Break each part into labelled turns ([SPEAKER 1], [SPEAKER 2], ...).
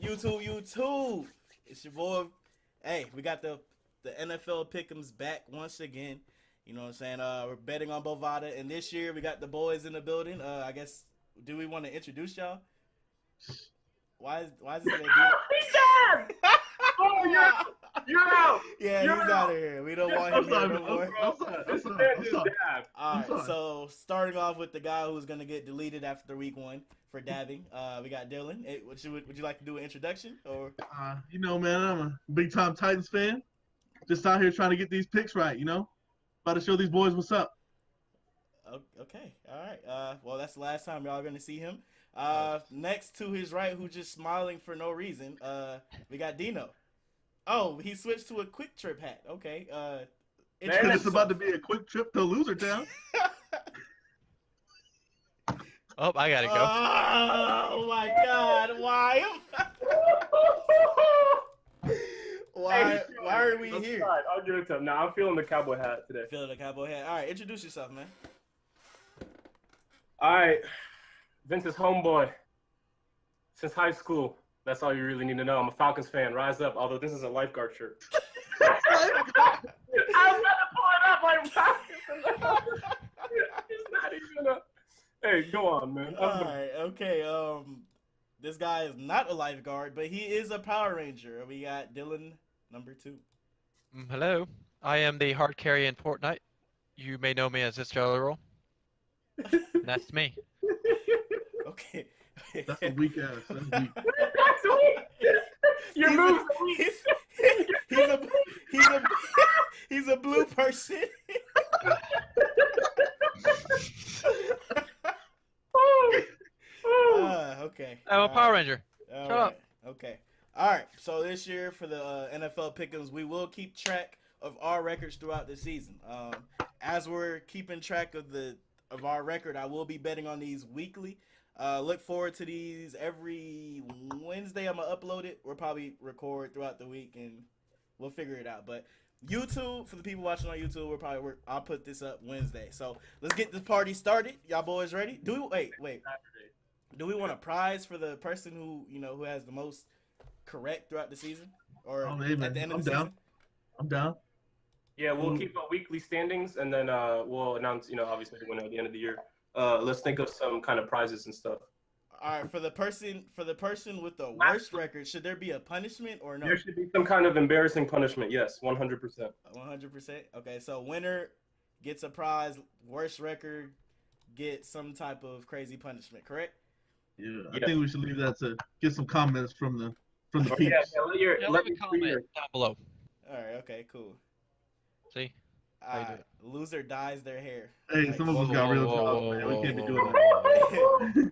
[SPEAKER 1] YouTube. It's your boy. Hey, we got the NFL Pickems back once again. You know what I'm saying? We're betting on Bovada, and this year we got the boys in the building. I guess do we want to introduce y'all? Why is this man
[SPEAKER 2] He's dead! Oh, you're out!
[SPEAKER 1] Yeah,
[SPEAKER 2] You're
[SPEAKER 1] he's out of here. We don't want him here no more.
[SPEAKER 2] This man just dabbed.
[SPEAKER 1] All right, so starting off with the guy who's gonna get deleted after week 1 for dabbing, we got Dylan. Hey, would you like to do an introduction or?
[SPEAKER 3] Man, I'm a big time Titans fan. Just out here trying to get these picks right, About to show these boys what's up.
[SPEAKER 1] Okay, all right. Well, that's the last time y'all gonna see him. Next to his right, who's just smiling for no reason, we got Dino. Oh, he switched to a quick trip hat. Okay.
[SPEAKER 3] It's about to be a quick trip to Loser Town.
[SPEAKER 4] Oh, I gotta go.
[SPEAKER 1] Oh my God! Why? Why are we here?
[SPEAKER 2] Fine. I'll give it to him. Now I'm feeling the cowboy hat today.
[SPEAKER 1] Feeling the cowboy hat. All right, introduce yourself, man.
[SPEAKER 2] All right, Vince's homeboy since high school. That's all you really need to know. I'm a Falcons fan. Rise up. Although this is a lifeguard shirt. I was about to pull it up like Falcons. It's not even a. Hey, go on, man.
[SPEAKER 1] All right, okay. This guy is not a lifeguard, but he is a Power Ranger. We got Dylan, number 2.
[SPEAKER 4] Hello, I am the hard carry in Fortnite. You may know me as this General. That's me.
[SPEAKER 1] Okay.
[SPEAKER 3] That's a weak ass. That's weak.
[SPEAKER 2] That's weak. Your moves are weak.
[SPEAKER 1] He's a blue person. Okay.
[SPEAKER 4] I'm a Power Ranger.
[SPEAKER 1] All
[SPEAKER 4] Shut up.
[SPEAKER 1] Okay. All right. So this year for the NFL Pick'ems, we will keep track of our records throughout the season. As we're keeping track of our record, I will be betting on these weekly. Look forward to these every Wednesday. I'm gonna upload it. We'll probably record throughout the week and we'll figure it out. But YouTube, for the people watching on YouTube, I'll put this up Wednesday. So let's get this party started. Y'all boys ready? Wait. Do we want a prize for the person who has the most correct throughout the season, or at the end of the season?
[SPEAKER 3] I'm down.
[SPEAKER 2] Yeah, we'll keep weekly standings, and then we'll announce, obviously the winner at the end of the year. Let's think of some kind of prizes and stuff.
[SPEAKER 1] All right, for the person with the worst record, should there be a punishment or no?
[SPEAKER 2] There should be some kind of embarrassing punishment. Yes, 100%.
[SPEAKER 1] 100%. Okay, so winner gets a prize. Worst record gets some type of crazy punishment. Correct?
[SPEAKER 3] Yeah, I think we should leave that to get some comments from the peeps.
[SPEAKER 2] Let
[SPEAKER 4] me
[SPEAKER 2] me
[SPEAKER 4] comment down below.
[SPEAKER 1] All right. Okay. Cool.
[SPEAKER 4] See?
[SPEAKER 1] Loser dyes their hair.
[SPEAKER 3] Hey, some of us got real jobs, man. We can't be doing that.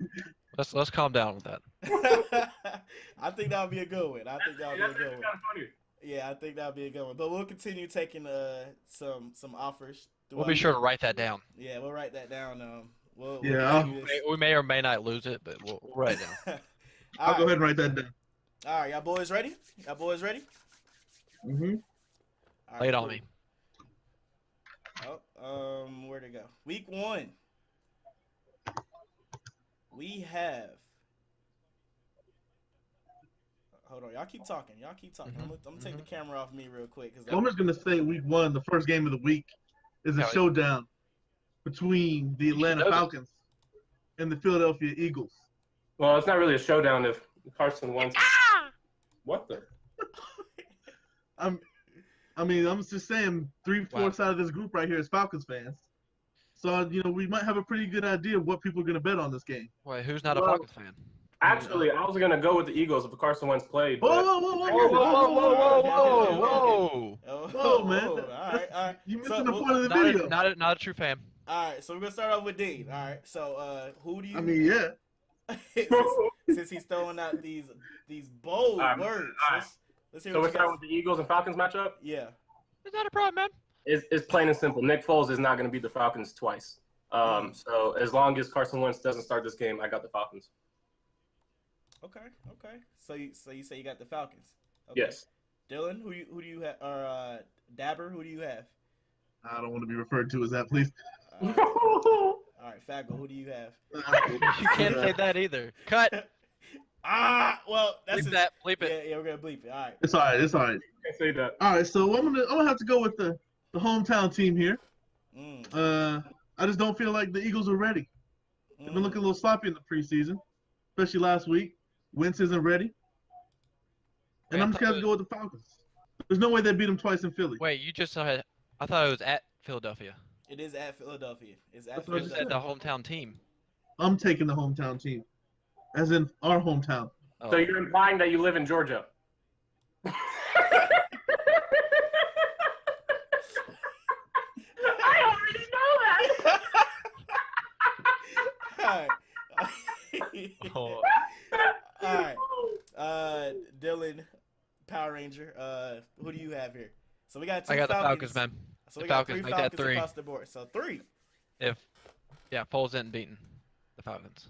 [SPEAKER 4] Let's calm down with that.
[SPEAKER 1] I think that would be a good one. Yeah, I think that would be a good one. But we'll continue taking some offers.
[SPEAKER 4] We'll be sure to write that down.
[SPEAKER 1] Yeah, we'll write that down.
[SPEAKER 4] We may or may not lose it, but we'll write it down.
[SPEAKER 3] I'll go ahead and write that down.
[SPEAKER 1] All right, y'all boys ready?
[SPEAKER 3] Mm-hmm.
[SPEAKER 1] Right,
[SPEAKER 4] lay it on me.
[SPEAKER 1] Oh, where'd it go? Week 1. We have. Hold on, y'all keep talking.
[SPEAKER 4] Mm-hmm.
[SPEAKER 1] I'm gonna take the camera off me real quick.
[SPEAKER 3] I'm just gonna say week 1, the first game of the week, is a showdown between the Atlanta Falcons and the Philadelphia Eagles.
[SPEAKER 2] Well, it's not really a showdown if Carson Wentz. What the?
[SPEAKER 3] I'm just saying 3/4 out of this group right here is Falcons fans. So, we might have a pretty good idea of what people are going to bet on this game.
[SPEAKER 4] Wait, who's not a Falcons fan?
[SPEAKER 2] Actually, I was going to go with the Eagles if Carson Wentz played.
[SPEAKER 3] Whoa, man.
[SPEAKER 1] All right.
[SPEAKER 3] You missing the point of the video.
[SPEAKER 4] Not a true fan.
[SPEAKER 1] All right, so we're going to start off with Dean. All right, so who do you...
[SPEAKER 3] yeah.
[SPEAKER 1] since he's throwing out these bold words. Let's hear
[SPEAKER 2] so
[SPEAKER 1] what
[SPEAKER 2] we're starting with the Eagles and Falcons matchup?
[SPEAKER 1] Yeah.
[SPEAKER 4] It's not a problem, man.
[SPEAKER 2] It's plain and simple. Nick Foles is not going to beat the Falcons twice. So as long as Carson Wentz doesn't start this game, I got the Falcons.
[SPEAKER 1] Okay. So you say you got the Falcons? Okay.
[SPEAKER 2] Yes.
[SPEAKER 1] Dylan, who do you have? Or Dabber, who do you have?
[SPEAKER 3] I don't want to be referred to as that, please.
[SPEAKER 1] All right, Fagel, who do you have?
[SPEAKER 4] You can't say that either. Cut.
[SPEAKER 1] Well, that's
[SPEAKER 4] Bleep that. Bleep
[SPEAKER 1] yeah,
[SPEAKER 4] it.
[SPEAKER 1] yeah, we're gonna bleep it. All right.
[SPEAKER 3] It's all right. It's all right.
[SPEAKER 2] Can't say that.
[SPEAKER 3] All right. So I'm gonna have to go with the hometown team here.
[SPEAKER 1] Mm,
[SPEAKER 3] I just don't feel like the Eagles are ready. They've been looking a
[SPEAKER 1] mm.
[SPEAKER 3] little sloppy in the preseason, especially last week. Wentz isn't ready,
[SPEAKER 4] Wait,
[SPEAKER 3] and I'm just gonna have to go with the Falcons. There's no way they beat them twice in Philly.
[SPEAKER 4] wait, you just said. I thought it was at Philadelphia.
[SPEAKER 1] It is at Philadelphia. It's at
[SPEAKER 3] That's what I
[SPEAKER 4] You
[SPEAKER 3] just
[SPEAKER 4] said
[SPEAKER 3] said.
[SPEAKER 4] the hometown team.
[SPEAKER 3] I'm taking the hometown team, as in our hometown.
[SPEAKER 4] Oh.
[SPEAKER 2] So you're implying that you live in Georgia? I already know that.
[SPEAKER 1] All
[SPEAKER 4] Oh.
[SPEAKER 1] right. Dylan, Power Ranger. Who do you have here? So we got two
[SPEAKER 4] I got the
[SPEAKER 1] Falcons.
[SPEAKER 4] Falcons, man.
[SPEAKER 1] So
[SPEAKER 4] The
[SPEAKER 1] we got
[SPEAKER 4] Falcons,
[SPEAKER 1] three
[SPEAKER 4] make that
[SPEAKER 1] Falcons
[SPEAKER 4] three.
[SPEAKER 1] across the board. So 3.
[SPEAKER 4] If Foles isn't beaten the Falcons.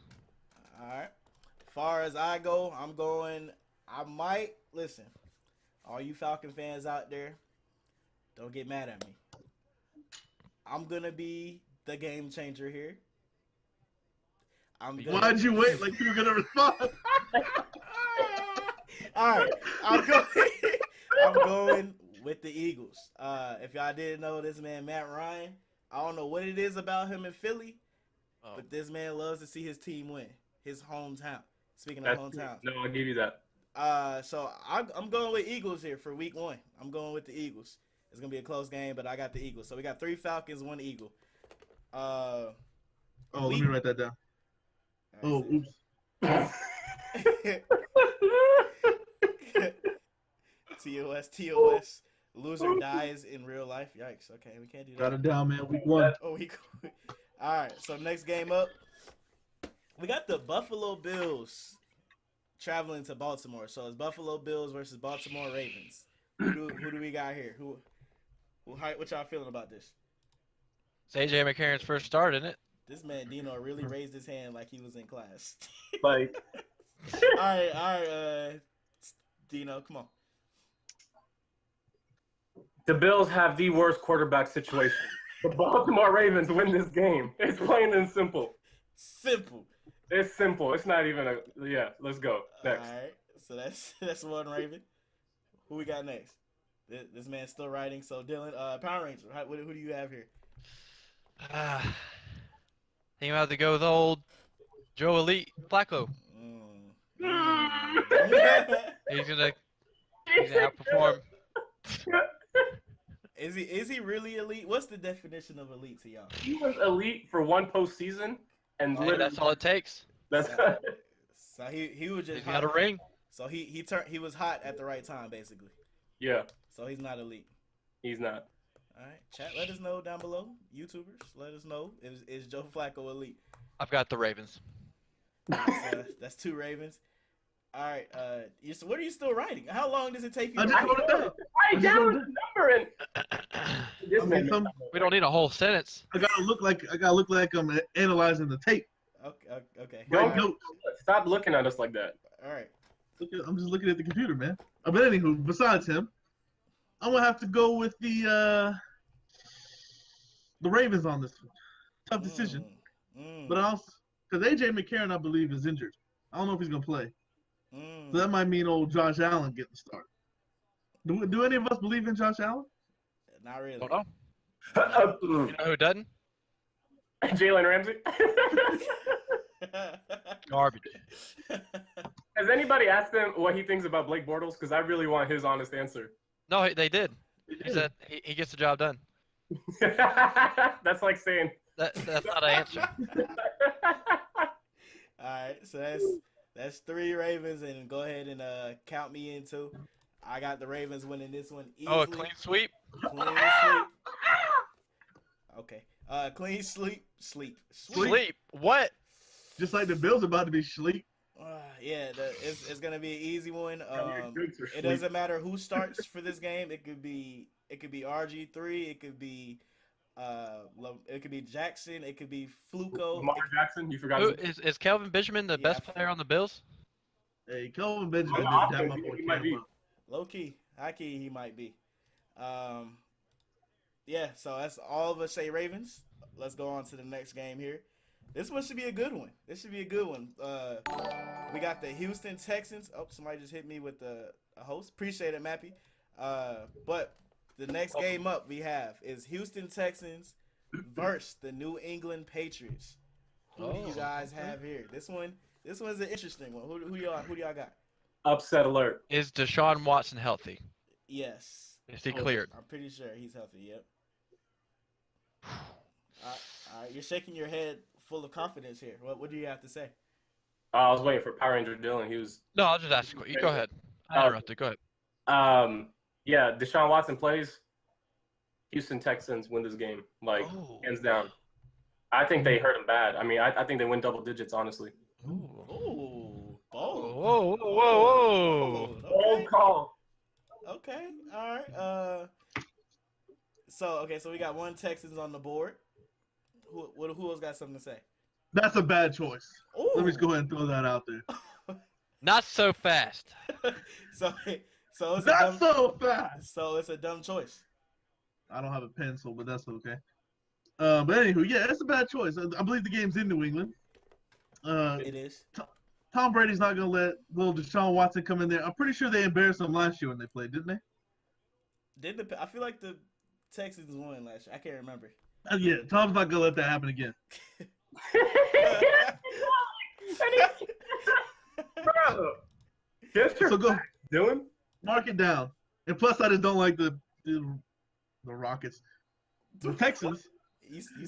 [SPEAKER 1] All right. As far as I go, I'm going. I might listen. All you Falcon fans out there, don't get mad at me. I'm gonna be the game changer here.
[SPEAKER 3] Why'd you wait like you were gonna respond?
[SPEAKER 1] All right, I'm going. I'm going with the Eagles. If y'all didn't know this man, Matt Ryan, I don't know what it is about him in Philly,
[SPEAKER 4] Oh.
[SPEAKER 1] but this man loves to see his team win. His hometown. Speaking of
[SPEAKER 2] That's
[SPEAKER 1] hometown.
[SPEAKER 2] no, I'll give you that.
[SPEAKER 1] So I'm going with Eagles here for week 1. I'm going with the Eagles. It's gonna be a close game, but I got the Eagles. So we got 3 Falcons, 1 Eagle.
[SPEAKER 3] Let me write that down. Oh, oops.
[SPEAKER 1] TOS. Loser dies in real life. Yikes. Okay, we can't do that.
[SPEAKER 3] Got it down, man. Week 1.
[SPEAKER 1] Oh, all right. So next game up, we got the Buffalo Bills traveling to Baltimore. So it's Buffalo Bills versus Baltimore Ravens. Who do we got here? What y'all feeling about this?
[SPEAKER 4] It's AJ McCarron's first start, isn't it?
[SPEAKER 1] This man Dino really raised his hand like he was in class.
[SPEAKER 2] Like,
[SPEAKER 1] all right, Dino, come on.
[SPEAKER 2] the Bills have the worst quarterback situation. The Baltimore Ravens win this game. It's plain and simple.
[SPEAKER 1] Simple.
[SPEAKER 2] It's simple. It's not even a yeah. Let's go next.
[SPEAKER 1] All right, so that's one Raven. Who we got next? This man's still writing. So Dylan, Power Ranger. Who do you have here?
[SPEAKER 4] I think I'm about to go with old Joe Elite Flacco. He's gonna outperform.
[SPEAKER 1] Is he really elite? What's the definition of elite to y'all?
[SPEAKER 2] He was elite for one postseason, and
[SPEAKER 4] Hey, that's all it takes.
[SPEAKER 2] that's
[SPEAKER 1] So he was just
[SPEAKER 4] He's got a ring.
[SPEAKER 1] So he was hot at the right time, basically.
[SPEAKER 2] yeah.
[SPEAKER 1] So he's not elite.
[SPEAKER 2] He's not.
[SPEAKER 1] All right, chat. Let us know down below, YouTubers. Let us know is Joe Flacco elite?
[SPEAKER 4] I've got the Ravens.
[SPEAKER 1] That's 2 Ravens. All right. What are you still writing? How long does it take you?
[SPEAKER 3] I
[SPEAKER 1] to
[SPEAKER 3] just
[SPEAKER 1] write?
[SPEAKER 3] wrote it down.
[SPEAKER 2] Write down the number and this man.
[SPEAKER 4] We don't need a whole sentence.
[SPEAKER 3] I gotta look like I'm analyzing the tape.
[SPEAKER 1] Okay.
[SPEAKER 2] Don't
[SPEAKER 3] Write notes.
[SPEAKER 2] Stop looking at us like that.
[SPEAKER 1] All right.
[SPEAKER 3] I'm just looking at the computer, man. But anywho, besides him, I'm gonna have to go with the Ravens on this one. Tough decision. But I also, because AJ McCarron, I believe, is injured. I don't know if he's gonna play. So that might mean old Josh Allen getting the start. Do any of us believe in Josh Allen?
[SPEAKER 1] Not really.
[SPEAKER 4] Hold on. You know who doesn't?
[SPEAKER 2] Jalen Ramsey.
[SPEAKER 4] Garbage.
[SPEAKER 2] Has anybody asked him what he thinks about Blake Bortles? Because I really want his honest answer.
[SPEAKER 4] No, they did. He said he gets the job done.
[SPEAKER 2] That's like saying.
[SPEAKER 4] That's not an answer.
[SPEAKER 1] All right. So that's 3 Ravens, and go ahead and count me in too. I got the Ravens winning this one easily.
[SPEAKER 4] Oh, a clean sweep.
[SPEAKER 1] Clean sweep. Okay. Clean sleep.
[SPEAKER 4] Sleep. What?
[SPEAKER 3] Just like the Bills about to be sleep.
[SPEAKER 1] Yeah, it's gonna be an easy one.
[SPEAKER 2] You're good for
[SPEAKER 1] It
[SPEAKER 2] sleep.
[SPEAKER 1] doesn't matter who starts for this game. It could be RG3. It could be Jackson. It could be Fluco.
[SPEAKER 2] Lamar Jackson, you forgot.
[SPEAKER 4] Who,
[SPEAKER 2] his-
[SPEAKER 4] is Kelvin Benjamin the best player on the Bills?
[SPEAKER 3] Hey, Kelvin Benjamin
[SPEAKER 2] Oh,
[SPEAKER 3] did that
[SPEAKER 2] he might be.
[SPEAKER 1] Low key, high key, he might be. Yeah. So that's all of us say Ravens. Let's go on to the next game here. This one should be a good one. This should be a good one. We got the Houston Texans. Oh, somebody just hit me with a host. Appreciate it, Mappy. But the next game up we have is Houston Texans versus the New England Patriots. Who do you guys have here? This one's an interesting one. Who do y'all got?
[SPEAKER 2] Upset alert.
[SPEAKER 4] Is Deshaun Watson healthy?
[SPEAKER 1] Yes.
[SPEAKER 4] Is he cleared?
[SPEAKER 1] I'm pretty sure he's healthy. Yep. All right. You're shaking your head full of confidence here. What do you have to say?
[SPEAKER 2] I was waiting for Power Ranger Dylan. He was.
[SPEAKER 4] No, I'll just ask you. Go ahead. I interrupted. Go ahead.
[SPEAKER 2] Yeah, Deshaun Watson plays. Houston Texans win this game, hands down. I think they hurt him bad. I mean, I think they win double digits, honestly.
[SPEAKER 1] Ooh.
[SPEAKER 4] Whoa. Whoa.
[SPEAKER 2] Bold call.
[SPEAKER 1] Okay. All right. So we got one Texans on the board. Who else got something to say?
[SPEAKER 3] That's a bad choice.
[SPEAKER 1] Ooh.
[SPEAKER 3] Let me just go ahead and throw that out there.
[SPEAKER 4] Not so fast.
[SPEAKER 1] so it's
[SPEAKER 3] Not so fast.
[SPEAKER 1] So it's a dumb choice.
[SPEAKER 3] I don't have a pencil, but that's okay. But anywho, yeah, it's a bad choice. I believe the game's in New England.
[SPEAKER 1] It is.
[SPEAKER 3] Tom Brady's not gonna let little Deshaun Watson come in there. I'm pretty sure they embarrassed him last year when they played, didn't they?
[SPEAKER 1] I feel like the Texans won last year. I can't remember.
[SPEAKER 3] Yeah, Tom's not gonna let that happen again.
[SPEAKER 2] Bro,
[SPEAKER 3] so go,
[SPEAKER 2] Dylan.
[SPEAKER 3] mark it down. And plus, I just don't like the Rockets, the Texans,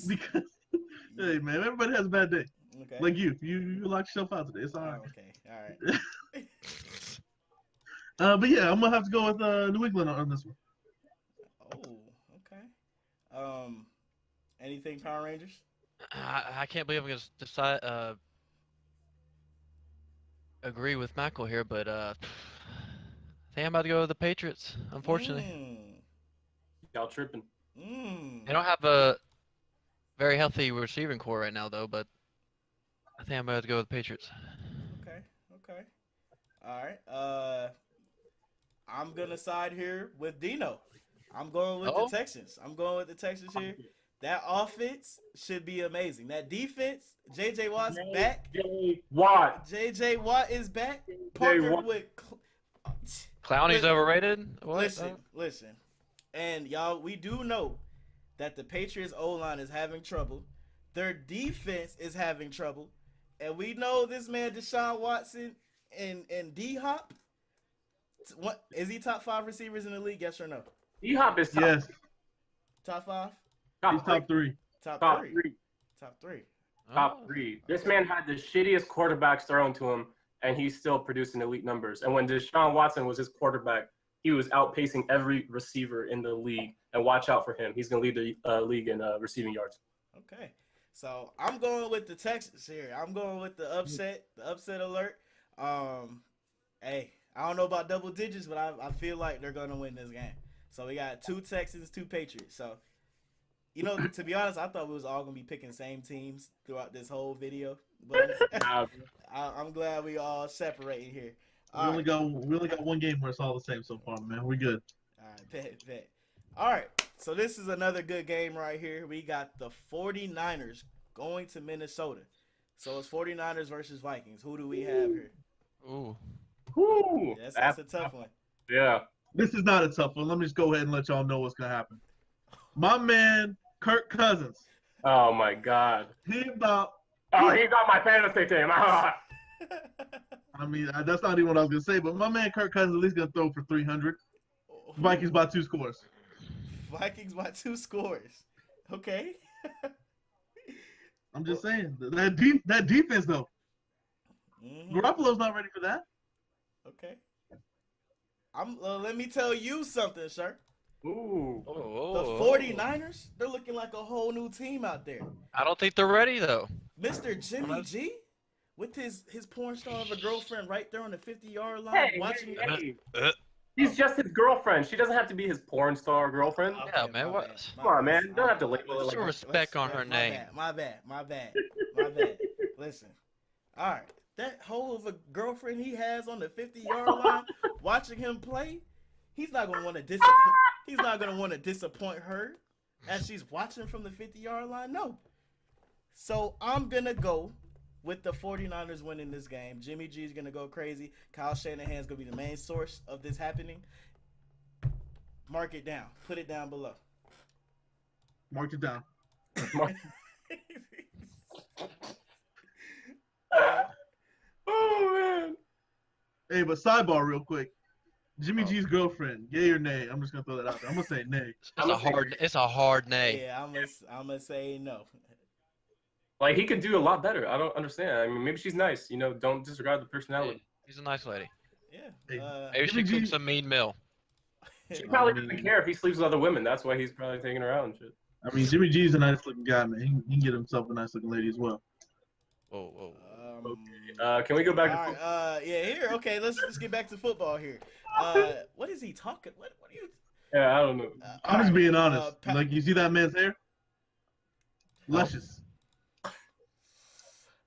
[SPEAKER 3] because hey man, everybody has a bad day.
[SPEAKER 1] Okay.
[SPEAKER 3] Like you locked yourself out today. It's all right.
[SPEAKER 1] Okay. All right.
[SPEAKER 3] But yeah, I'm gonna have to go with New England on this one.
[SPEAKER 1] Oh, okay. Anything Power Rangers?
[SPEAKER 4] I can't believe I'm gonna decide agree with Michael here, but I think I'm about to go with the Patriots. Unfortunately,
[SPEAKER 2] Y'all tripping.
[SPEAKER 4] they don't have a very healthy receiving core right now, though. But I think I'm about to go with the Patriots.
[SPEAKER 1] Okay. All right. I'm gonna side here with Dino. I'm going with the Texans. Here. That offense should be amazing. That defense, J.J. Watt's back. J.J. Watt is back. Partnered with
[SPEAKER 4] Clowney's overrated. What?
[SPEAKER 1] Listen. And y'all, we do know that the Patriots O-line is having trouble. Their defense is having trouble. And we know this man, Deshaun Watson and D-Hop. What is he top 5 receivers in the league? Yes or no?
[SPEAKER 2] D-Hop is top.
[SPEAKER 3] Yes.
[SPEAKER 1] Top 5?
[SPEAKER 3] He's top 3.
[SPEAKER 1] Top 3. Top 3.
[SPEAKER 2] Top 3. This man had the shittiest quarterbacks thrown to him, and he's still producing elite numbers. And when Deshaun Watson was his quarterback, he was outpacing every receiver in the league. And watch out for him. He's going to lead the league in receiving yards.
[SPEAKER 1] Okay. So I'm going with the Texans here. I'm going with the upset alert. Hey, I don't know about double digits, but I feel like they're going to win this game. So we got 2 Texans, 2 Patriots. So, to be honest, I thought we was all going to be picking same teams throughout this whole video. But I'm glad we all separated here.
[SPEAKER 3] We only got one game where it's all the same so far, man. We're good.
[SPEAKER 1] All right, bet. All right, so this is another good game right here. We got the 49ers going to Minnesota. So it's 49ers versus Vikings. Who do we have here?
[SPEAKER 4] Ooh.
[SPEAKER 2] Woo!
[SPEAKER 1] That's a tough one.
[SPEAKER 2] Yeah.
[SPEAKER 3] This is not a tough one. Let me just go ahead and let y'all know what's going to happen. My man, Kirk Cousins.
[SPEAKER 2] Oh, my God.
[SPEAKER 3] He's on
[SPEAKER 2] my fantasy team.
[SPEAKER 3] I mean, that's not even what I was going to say, but my man, Kirk Cousins, at least going to throw for 300. Vikings by 2 scores.
[SPEAKER 1] Vikings by 2 scores. Okay.
[SPEAKER 3] I'm just saying. That defense, though. Garoppolo's not ready for that.
[SPEAKER 1] Okay. Let me tell you something, sir.
[SPEAKER 2] Ooh.
[SPEAKER 1] The 49ers, they're looking like a whole new team out there.
[SPEAKER 4] I don't think they're ready, though.
[SPEAKER 1] Mr. Jimmy G, with his porn star of a girlfriend right there on the 50-yard line watching.
[SPEAKER 2] He's just his girlfriend. She doesn't have to be his porn star girlfriend.
[SPEAKER 1] Okay,
[SPEAKER 4] Yeah, man. What?
[SPEAKER 2] Come on, man. Don't have to label it
[SPEAKER 4] Put
[SPEAKER 2] like
[SPEAKER 4] some respect on her name.
[SPEAKER 1] My bad. Listen. All right. That hole of a girlfriend he has on the 50-yard line watching him play, he's not going to want to disappoint. He's not going to want to disappoint her as she's watching from the 50-yard line. No. So I'm gonna go with the 49ers winning this game. Jimmy G is gonna go crazy. Kyle Shanahan's gonna be the main source of this happening. Mark it down. Put it down below.
[SPEAKER 3] Mark it down.
[SPEAKER 2] Oh man.
[SPEAKER 3] Hey, but sidebar real quick. Jimmy G's girlfriend, yay or nay? I'm just gonna throw that out there. I'm gonna say nay.
[SPEAKER 4] It's a hard nay.
[SPEAKER 1] Yeah, I'm gonna say no.
[SPEAKER 2] Like he could do a lot better. I don't understand. I mean, maybe she's nice. Don't disregard the personality.
[SPEAKER 4] Hey, she's a nice lady.
[SPEAKER 1] Yeah.
[SPEAKER 4] Maybe she cooks a mean meal.
[SPEAKER 2] She probably doesn't care if he sleeps with other women. That's why he's probably taking her out and shit.
[SPEAKER 3] I mean, Jimmy G's a nice looking guy, man. He can get himself a nice looking lady as well.
[SPEAKER 4] Whoa.
[SPEAKER 2] Okay. Can we go back to
[SPEAKER 1] all
[SPEAKER 2] football?
[SPEAKER 1] right, yeah, here. Okay, let's get back to football here. What is he talking? What are you?
[SPEAKER 2] Yeah, I don't know.
[SPEAKER 3] I'm just being honest.
[SPEAKER 1] Pa-
[SPEAKER 3] Like, you see that man's hair? Luscious.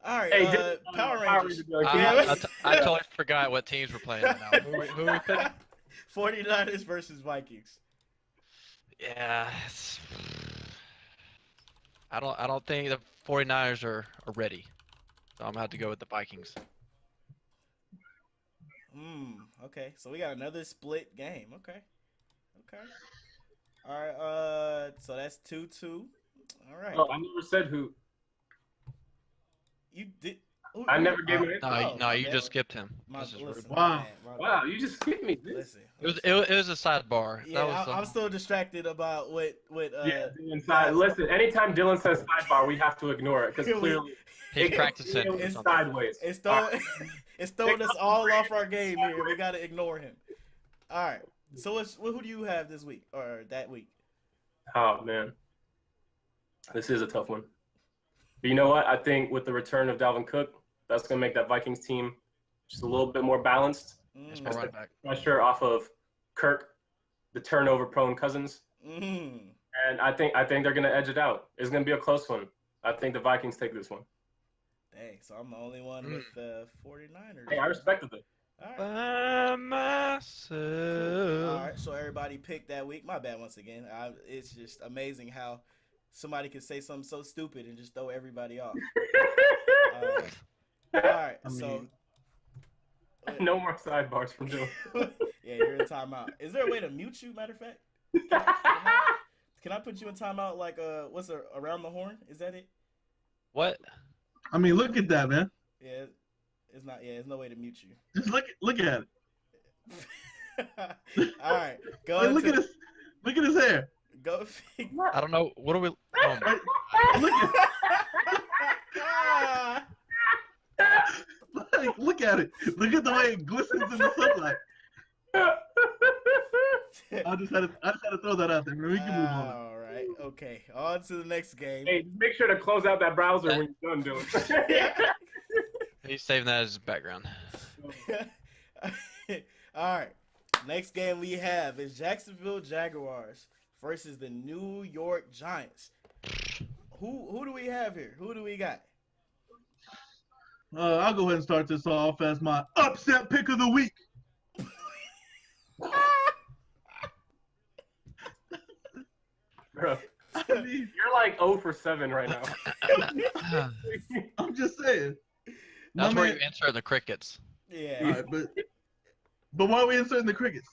[SPEAKER 1] All right,
[SPEAKER 2] Hey,
[SPEAKER 1] Power Rangers.
[SPEAKER 4] I totally forgot what teams were playing right now. Who are we picking?
[SPEAKER 1] 49ers versus Vikings.
[SPEAKER 4] Yeah. I don't think the 49ers are ready. So I'm gonna have to go with the Vikings.
[SPEAKER 1] Okay. So we got another split game. Okay. All right. So that's 2-2. All right.
[SPEAKER 2] Oh, I never said who.
[SPEAKER 1] You did.
[SPEAKER 2] I never gave it.
[SPEAKER 4] No, you just skipped him. This is rude.
[SPEAKER 3] Wow.
[SPEAKER 2] Wow, you just skipped me.
[SPEAKER 1] Listen.
[SPEAKER 4] It was a sidebar.
[SPEAKER 1] Yeah, I'm still distracted about what.
[SPEAKER 2] Yeah, Dylan, listen, anytime Dylan says sidebar, we have to ignore it because clearly
[SPEAKER 4] He's practicing.
[SPEAKER 2] it's sideways.
[SPEAKER 1] It's throwing us all off our game here. We gotta ignore him. All right. So who do you have this week or that week?
[SPEAKER 2] Oh man, this is a tough one. But you know what? I think with the return of Dalvin Cook, that's gonna make that Vikings team just a little bit more balanced.
[SPEAKER 4] Right back.
[SPEAKER 2] Pressure off of Kirk, the turnover-prone Cousins,
[SPEAKER 1] Mm.
[SPEAKER 2] and I think they're gonna edge it out. It's gonna be a close one. I think the Vikings take this one.
[SPEAKER 1] Dang, so I'm the only one with the 49ers.
[SPEAKER 2] Hey, I respected it.
[SPEAKER 1] All right.
[SPEAKER 4] By myself.
[SPEAKER 1] All right, so everybody picked that week. My bad once again. It's just amazing how somebody can say something so stupid and just throw everybody off. All right, so
[SPEAKER 2] no more sidebars from Dylan.
[SPEAKER 1] yeah, you're in timeout. Is there a way to mute you? Matter of fact, can I put you in timeout? Like what's around the horn? Is that it?
[SPEAKER 4] What?
[SPEAKER 3] I mean, look at that, man.
[SPEAKER 1] Yeah, it's not. Yeah, there's no way to mute you.
[SPEAKER 3] Just look at it.
[SPEAKER 1] All right, go.
[SPEAKER 3] Like, look at his hair.
[SPEAKER 1] Go.
[SPEAKER 4] I don't know. What are we? Oh my.
[SPEAKER 3] Look at it. Look at the way it glistens in the sunlight. I just had to throw that out there. We can move on.
[SPEAKER 1] All right. Okay. On to the next game.
[SPEAKER 2] Hey, just make sure to close out that browser when you're done, Dylan.
[SPEAKER 4] He's saving that as background.
[SPEAKER 1] All right. Next game we have is Jacksonville Jaguars versus the New York Giants. Who do we have here? Who do we got?
[SPEAKER 3] I'll go ahead and start this off as my upset pick of the week.
[SPEAKER 2] Bro, you're like 0 for 7 right now.
[SPEAKER 3] I'm just saying.
[SPEAKER 4] That's where you insert the crickets.
[SPEAKER 1] Yeah.
[SPEAKER 3] All right, but why are we inserting the crickets?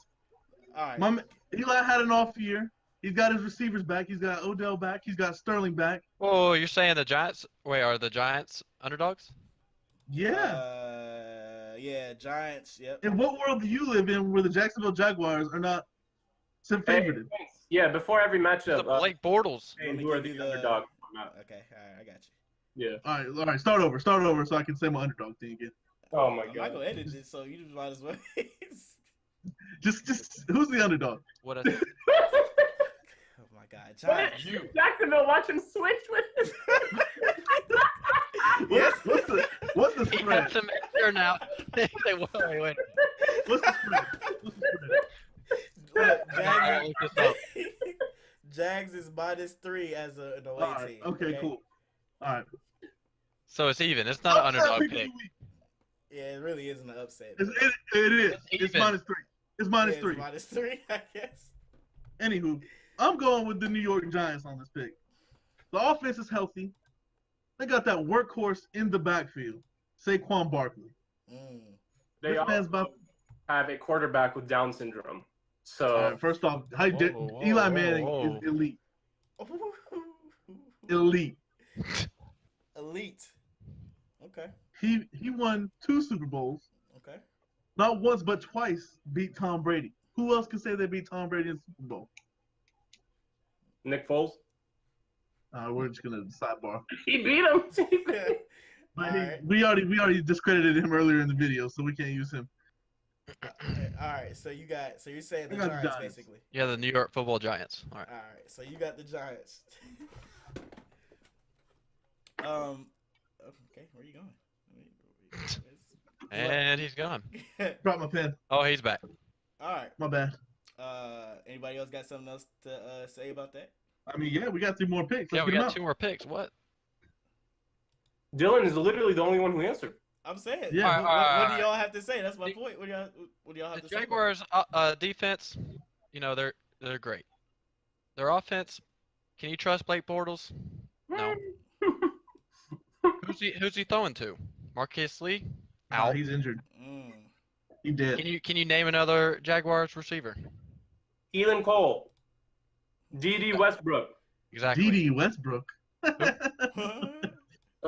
[SPEAKER 1] All right.
[SPEAKER 3] Eli had an off year. He's got his receivers back. He's got Odell back. He's got Sterling back.
[SPEAKER 4] Oh, you're saying the Giants? Wait, are the Giants underdogs?
[SPEAKER 3] Yeah.
[SPEAKER 1] Yeah, Giants. Yep.
[SPEAKER 3] In what world do you live in where the Jacksonville Jaguars are not favorited?
[SPEAKER 2] Yeah, before every matchup.
[SPEAKER 4] The Blake Bortles.
[SPEAKER 2] Hey, who are the underdog?
[SPEAKER 1] Okay, all right, I got you.
[SPEAKER 2] Yeah.
[SPEAKER 3] All right. Start over so I can say my underdog thing again.
[SPEAKER 2] Oh my
[SPEAKER 1] I'm
[SPEAKER 2] god.
[SPEAKER 1] not gonna edit it, so you just might as well.
[SPEAKER 3] Just who's the underdog?
[SPEAKER 4] What a
[SPEAKER 1] Oh my God, Giants.
[SPEAKER 2] Jacksonville watching Switch with.
[SPEAKER 1] Yes.
[SPEAKER 3] What's the
[SPEAKER 4] he
[SPEAKER 3] spread?
[SPEAKER 4] has to make sure now. Wait.
[SPEAKER 3] What's the spread?
[SPEAKER 1] Look,
[SPEAKER 4] I'll look this up.
[SPEAKER 1] Jags is -3 as an away
[SPEAKER 3] All right.
[SPEAKER 1] team.
[SPEAKER 3] Okay, cool. All right.
[SPEAKER 4] So it's even. It's not an underdog
[SPEAKER 3] Upset
[SPEAKER 4] pick.
[SPEAKER 3] of the week.
[SPEAKER 1] Yeah, it really isn't an upset.
[SPEAKER 3] It is. It's
[SPEAKER 4] even.
[SPEAKER 3] -3. It's -3.
[SPEAKER 1] It's -3, I guess.
[SPEAKER 3] Anywho, I'm going with the New York Giants on this pick. The offense is healthy. They got that workhorse in the backfield, Saquon Barkley.
[SPEAKER 2] They
[SPEAKER 3] This man's
[SPEAKER 2] also
[SPEAKER 3] about.
[SPEAKER 2] have a quarterback with Down syndrome.
[SPEAKER 3] All
[SPEAKER 2] So
[SPEAKER 3] right, first off,
[SPEAKER 4] Whoa,
[SPEAKER 3] Eli
[SPEAKER 4] whoa,
[SPEAKER 3] Manning
[SPEAKER 4] whoa.
[SPEAKER 3] is elite. Elite.
[SPEAKER 1] Elite. Okay.
[SPEAKER 3] He won 2 Super Bowls.
[SPEAKER 1] Okay.
[SPEAKER 3] Not once but twice beat Tom Brady. Who else can say they beat Tom Brady in the Super Bowl?
[SPEAKER 2] Nick Foles.
[SPEAKER 3] We're just gonna sidebar.
[SPEAKER 2] He beat him.
[SPEAKER 3] But
[SPEAKER 1] Alright.
[SPEAKER 3] we already discredited him earlier in the video, so we can't use him.
[SPEAKER 1] All right. So you're saying the
[SPEAKER 3] I got the
[SPEAKER 1] Giants,
[SPEAKER 3] Giants.
[SPEAKER 1] basically.
[SPEAKER 4] Yeah, the New York Football Giants. All right.
[SPEAKER 1] All right. So you got the Giants. Okay. Where are you going?
[SPEAKER 4] And he's gone.
[SPEAKER 3] Drop my pen.
[SPEAKER 4] Oh, he's back.
[SPEAKER 1] All right.
[SPEAKER 3] My bad.
[SPEAKER 1] Anybody else got something else to say about that?
[SPEAKER 3] I mean, yeah, we got 3 more picks.
[SPEAKER 4] Yeah,
[SPEAKER 3] Let's
[SPEAKER 4] we
[SPEAKER 3] get 'em
[SPEAKER 4] got
[SPEAKER 3] out.
[SPEAKER 4] 2 more picks. What?
[SPEAKER 2] Dylan is literally the only one who answered.
[SPEAKER 1] I'm saying.
[SPEAKER 3] Yeah.
[SPEAKER 1] What do y'all have to say? That's my point. What do y'all have
[SPEAKER 4] The
[SPEAKER 1] to say?
[SPEAKER 4] Jaguars' defense, they're great. Their offense, can you trust Blake Bortles? No. Who's he throwing to? Marquise Lee?
[SPEAKER 3] Nah,
[SPEAKER 4] Out.
[SPEAKER 3] he's injured.
[SPEAKER 1] Mm.
[SPEAKER 3] He did.
[SPEAKER 4] Can you name another Jaguars receiver?
[SPEAKER 2] Elon Cole. D.D. Westbrook.
[SPEAKER 4] Exactly.
[SPEAKER 3] D.D. Westbrook.
[SPEAKER 2] So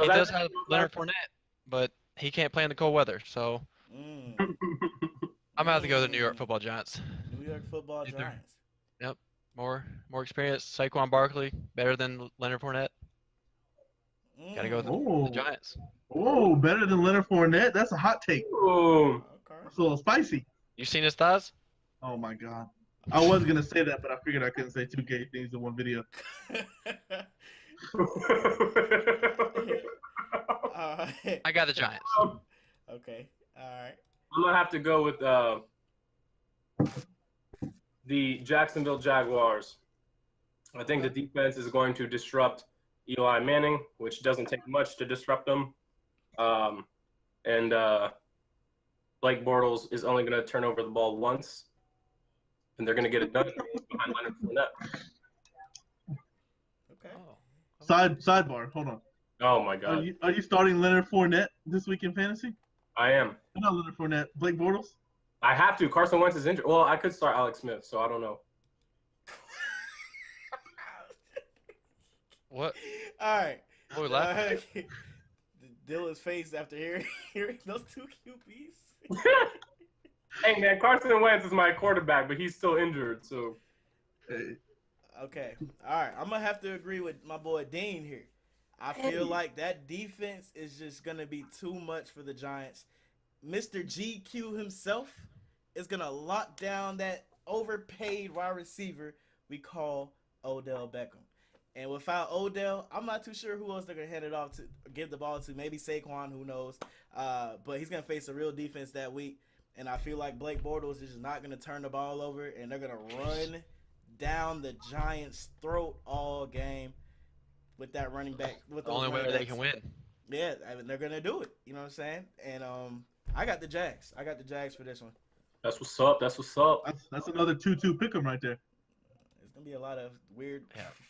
[SPEAKER 4] He
[SPEAKER 2] that's-
[SPEAKER 4] does have Leonard Fournette, but he can't play in the cold weather. So
[SPEAKER 1] Mm.
[SPEAKER 4] I'm gonna have to go to the New York Football Giants.
[SPEAKER 1] New York Football
[SPEAKER 4] Either-
[SPEAKER 1] Giants.
[SPEAKER 4] More experience. Saquon Barkley better than Leonard Fournette. Gotta go with
[SPEAKER 3] Oh.
[SPEAKER 4] the Giants.
[SPEAKER 3] Oh, better than Leonard Fournette? That's a hot take.
[SPEAKER 2] Ooh.
[SPEAKER 1] Okay.
[SPEAKER 3] It's a little spicy.
[SPEAKER 4] You seen his thighs?
[SPEAKER 3] Oh my god. I was gonna say that, but I figured I couldn't say 2 gay things in one video.
[SPEAKER 4] I got the Giants.
[SPEAKER 1] Okay. All right.
[SPEAKER 2] I'm gonna have to go with the Jacksonville Jaguars. I think the defense is going to disrupt Eli Manning, which doesn't take much to disrupt them. And Blake Bortles is only going to turn over the ball once, and they're going to get it done behind Leonard Fournette.
[SPEAKER 1] Okay.
[SPEAKER 3] Sidebar. Hold on.
[SPEAKER 2] Oh my God,
[SPEAKER 3] Are you starting Leonard Fournette this week in fantasy?
[SPEAKER 2] I am.
[SPEAKER 3] Not Leonard Fournette. Blake Bortles.
[SPEAKER 2] I have to. Carson Wentz is injured. Well, I could start Alex Smith, so I don't know.
[SPEAKER 4] What?
[SPEAKER 1] All right.
[SPEAKER 4] What are we laughing at?
[SPEAKER 1] Dylan's face after hearing those 2 QBs.
[SPEAKER 2] Hey man, Carson Wentz is my quarterback, but he's still injured. So
[SPEAKER 1] Okay. All right. I'm going to have to agree with my boy Dean here. I feel like that defense is just going to be too much for the Giants. Mr. GQ himself is going to lock down that overpaid wide receiver we call Odell Beckham. And without Odell, I'm not too sure who else they're going to hand it off to, give the ball to. Maybe Saquon, who knows. But he's going to face a real defense that week. And I feel like Blake Bortles is just not going to turn the ball over. And they're going to run down the Giants' throat all game with that running back. With
[SPEAKER 4] The
[SPEAKER 1] those
[SPEAKER 4] only way
[SPEAKER 1] running
[SPEAKER 4] they
[SPEAKER 1] backs.
[SPEAKER 4] can win.
[SPEAKER 1] Yeah, I mean, they're going to do it. You know what I'm saying? And I got the Jags. I got the Jags for this one.
[SPEAKER 2] that's what's up. That's what's up.
[SPEAKER 3] That's another 2-2 pick 'em right there.
[SPEAKER 1] There's going to be a lot of weird,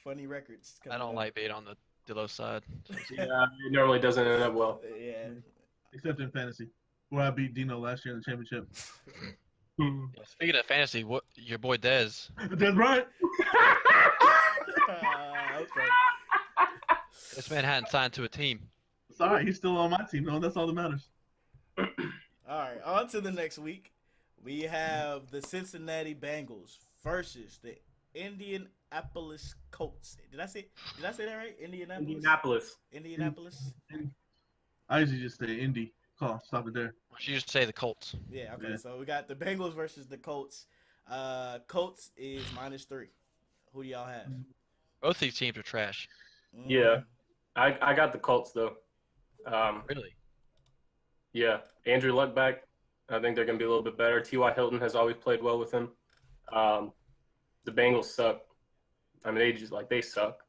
[SPEAKER 1] funny records.
[SPEAKER 4] I don't like being on the Dillo side.
[SPEAKER 2] Yeah, it normally doesn't end up well.
[SPEAKER 1] Yeah.
[SPEAKER 3] Except in fantasy, where I beat Dino last year in the championship.
[SPEAKER 4] Yeah, speaking of fantasy, what your boy Dez?
[SPEAKER 3] That's right.
[SPEAKER 1] Okay.
[SPEAKER 4] This man hadn't signed to a team.
[SPEAKER 3] It's all right. He's still on my team, though. That's all that matters.
[SPEAKER 1] All right, on to the next week. We have the Cincinnati Bengals versus the Indianapolis Colts. Did I say that right? Indianapolis. Indianapolis.
[SPEAKER 3] I usually just say Indy. Call. Stop it there.
[SPEAKER 4] Why don't you just say the Colts?
[SPEAKER 1] Yeah, okay.
[SPEAKER 3] Yeah.
[SPEAKER 1] So we got the Bengals versus the Colts. Colts is -3. Who do y'all have?
[SPEAKER 4] Both these teams are trash.
[SPEAKER 2] Yeah. I got the Colts though.
[SPEAKER 4] Really?
[SPEAKER 2] Yeah, Andrew Luck back. I think they're going to be a little bit better. T.Y. Hilton has always played well with him. The Bengals suck. I mean, they suck.